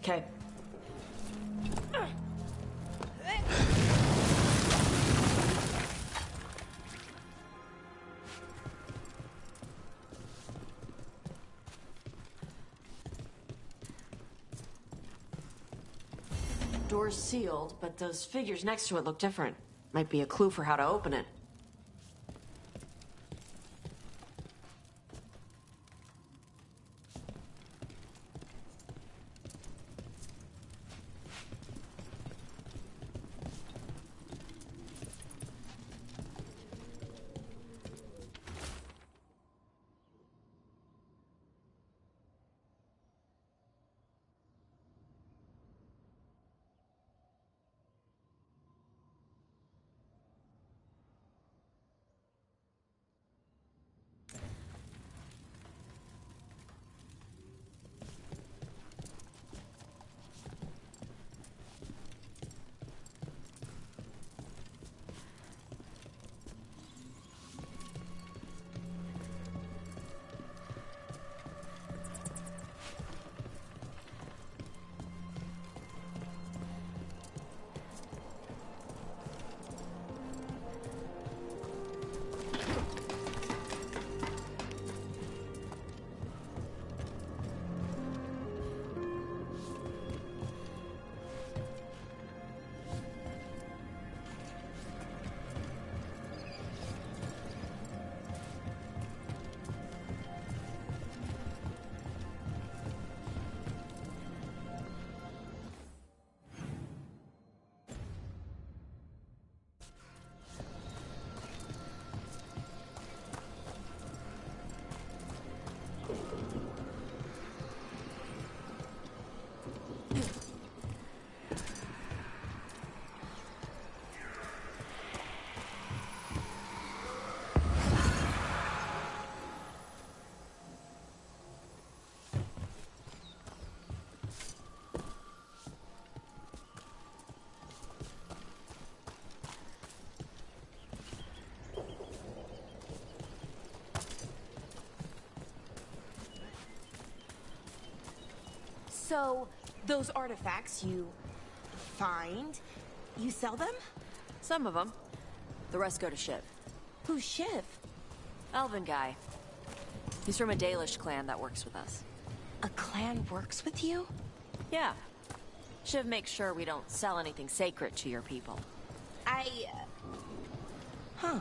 Okay. Door's sealed, but those figures next to it look different. Might be a clue for how to open it. So, those artifacts you find, you sell them? Some of them. The rest go to ship. Who's Shiv? Elven guy. He's from a Dalish clan that works with us. A clan works with you? Yeah. Shiv makes sure we don't sell anything sacred to your people. Huh.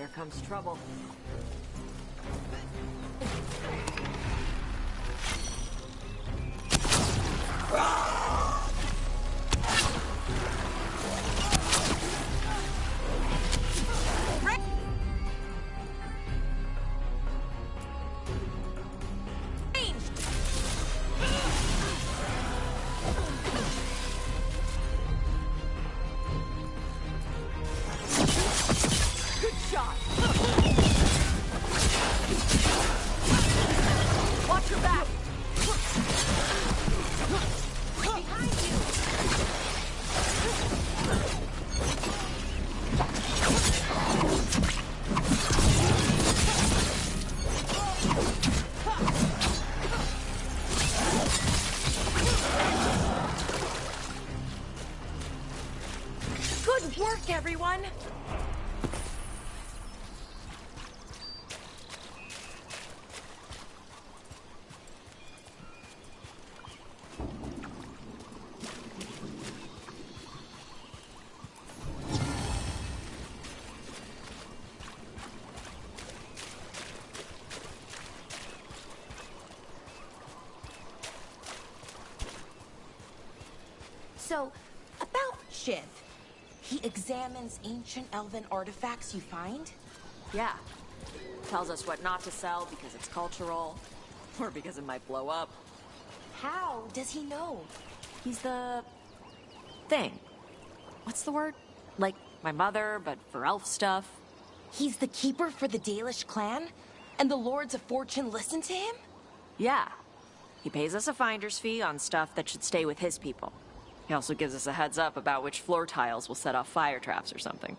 Here comes trouble. Good shot! Watch your back! Behind you! Good work, everyone! So, about Shiv. He examines ancient elven artifacts you find? Yeah. Tells us what not to sell because it's cultural, or because it might blow up. How does he know? He's the... thing. What's the word? Like my mother, but for elf stuff. He's the keeper for the Dalish clan? And the Lords of Fortune listen to him? Yeah. He pays us a finder's fee on stuff that should stay with his people. He also gives us a heads up about which floor tiles will set off fire traps or something.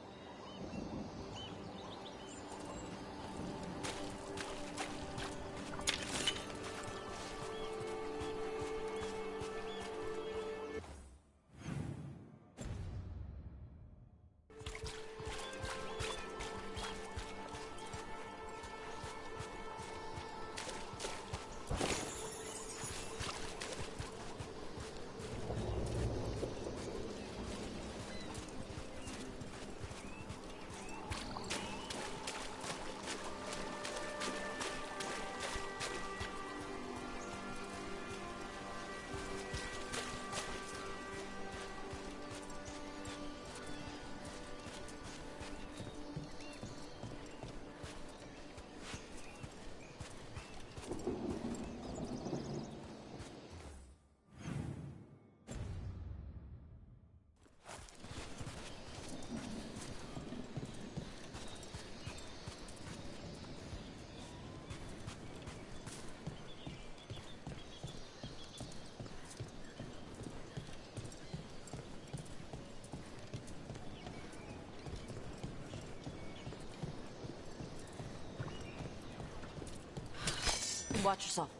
Watch yourself.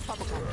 Bubblegum.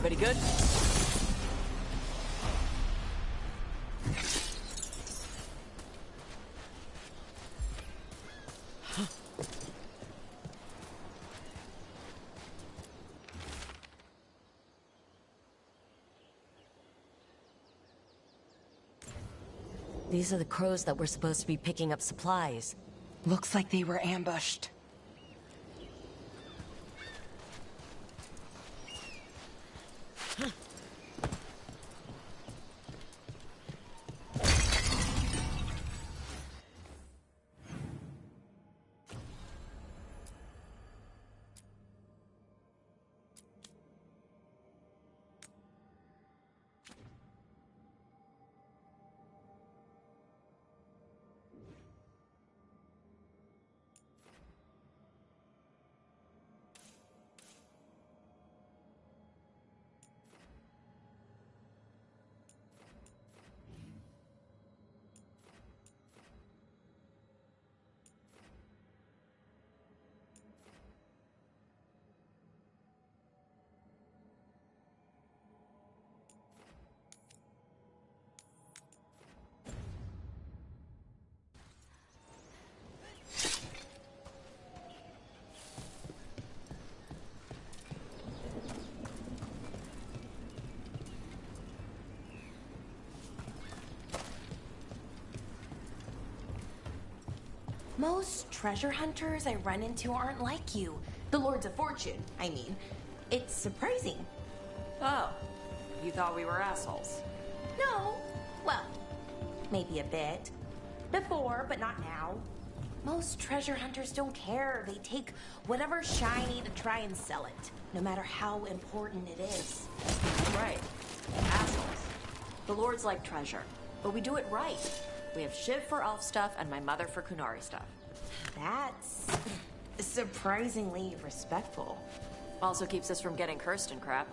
Everybody good? These are the crows that were supposed to be picking up supplies. Looks like they were ambushed. Most treasure hunters I run into aren't like you. The Lords of Fortune, I mean. It's surprising. Oh, you thought we were assholes. No. Well, maybe a bit. Before, but not now. Most treasure hunters don't care. They take whatever's shiny to try and sell it, no matter how important it is. Right. Assholes. The Lords like treasure, but we do it right. We have Shiv for elf stuff and my mother for Kunari stuff. That's surprisingly respectful. Also keeps us from getting cursed and crap.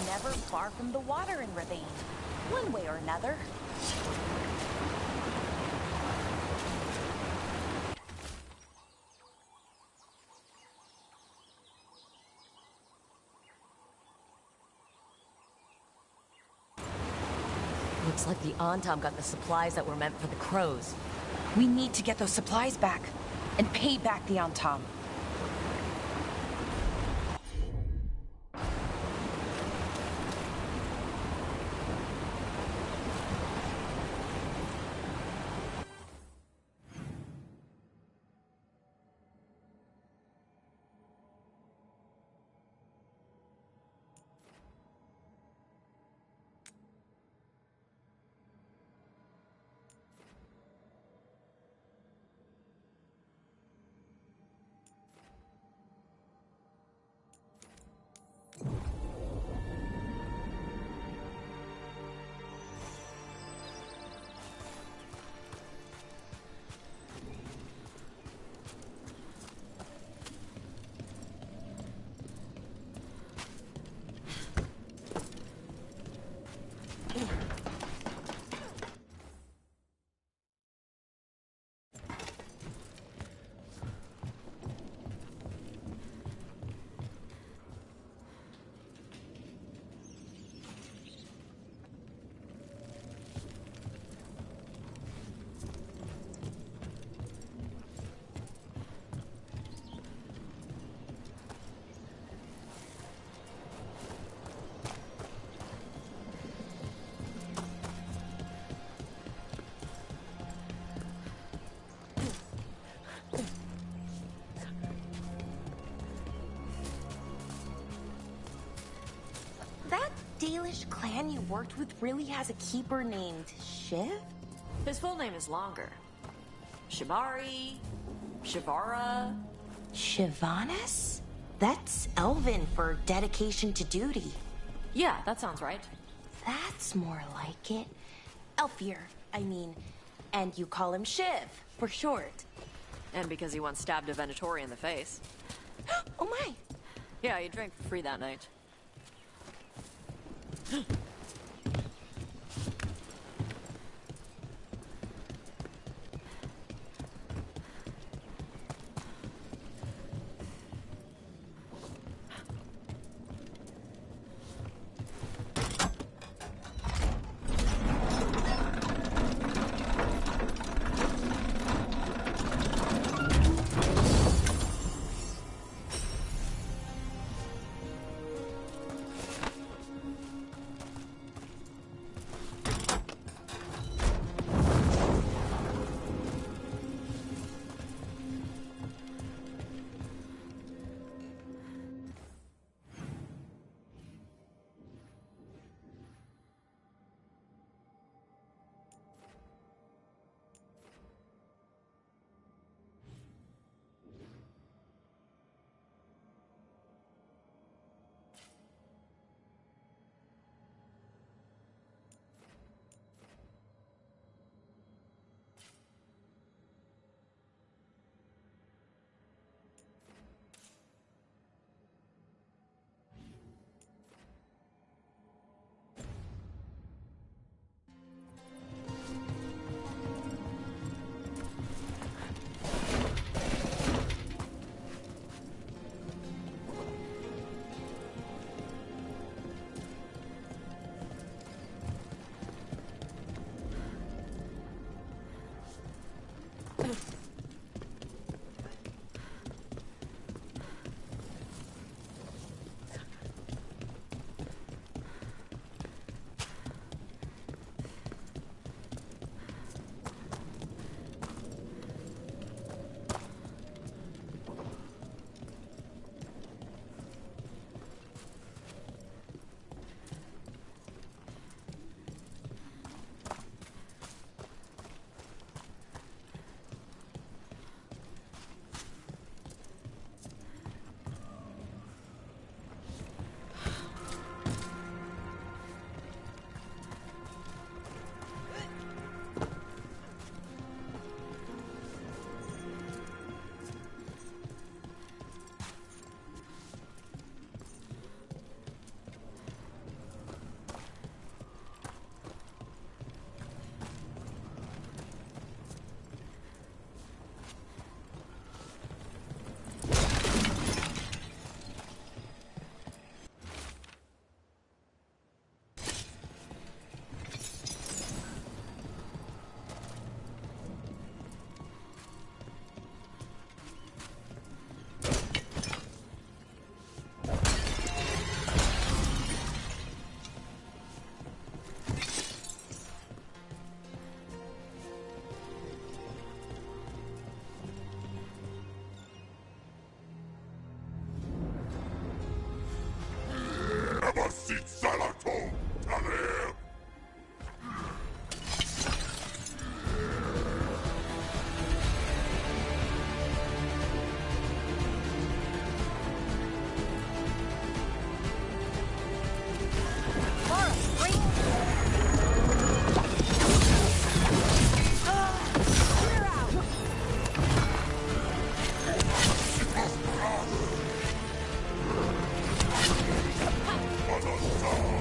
Never far from the water in Ravine, one way or another. Looks like the Antam got the supplies that were meant for the crows. We need to get those supplies back and pay back the Antam. Dalish clan you worked with really has a keeper named Shiv? His full name is longer. Shibari, Shivara. Shivanis? That's Elven for dedication to duty. Yeah, that sounds right. That's more like it. Elfier, I mean. And you call him Shiv, for short. And because he once stabbed a Venatori in the face. Oh my! Yeah, he drank for free that night. Other side.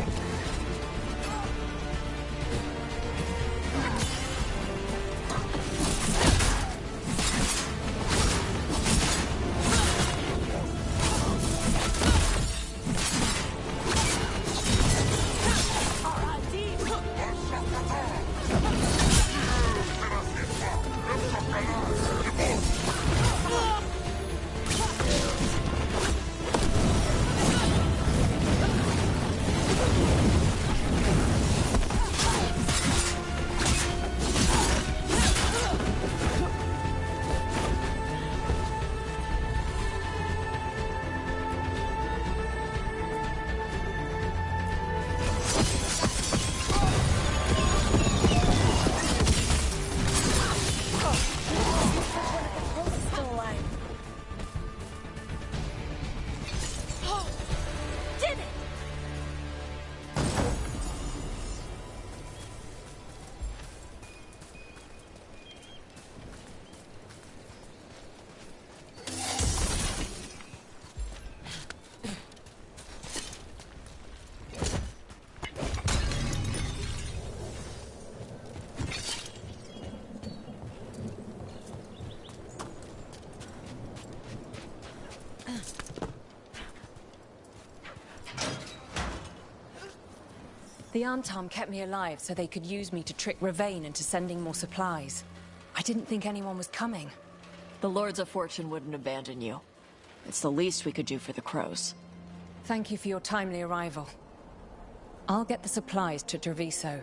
The Antam kept me alive so they could use me to trick Ravane into sending more supplies. I didn't think anyone was coming. The Lords of Fortune wouldn't abandon you. It's the least we could do for the Crows. Thank you for your timely arrival. I'll get the supplies to Treviso,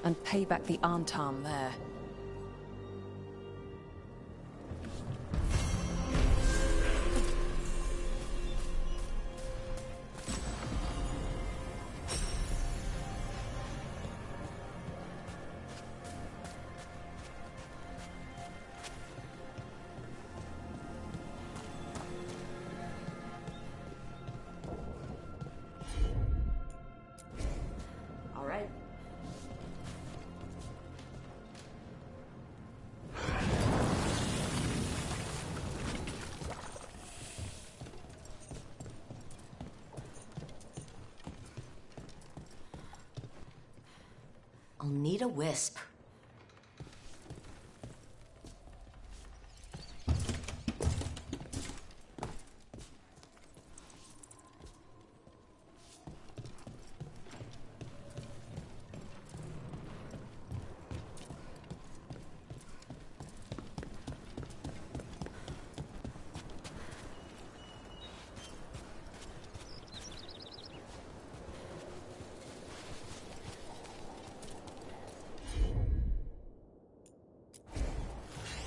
and pay back the Antam there. I'll need a wisp.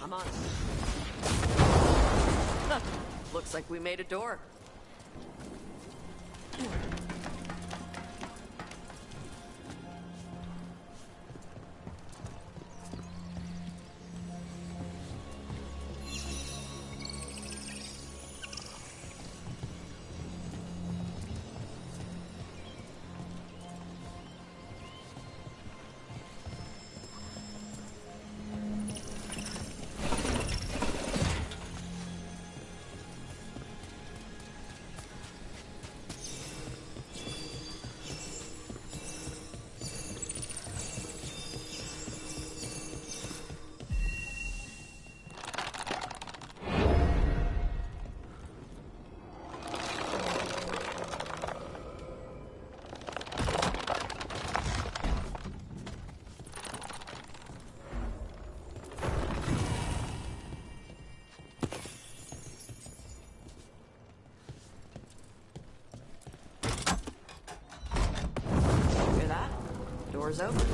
Come on. Huh. Looks like we made a door. Doors open.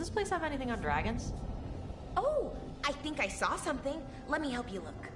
Does this place have anything on dragons? Oh, I think I saw something. Let me help you look.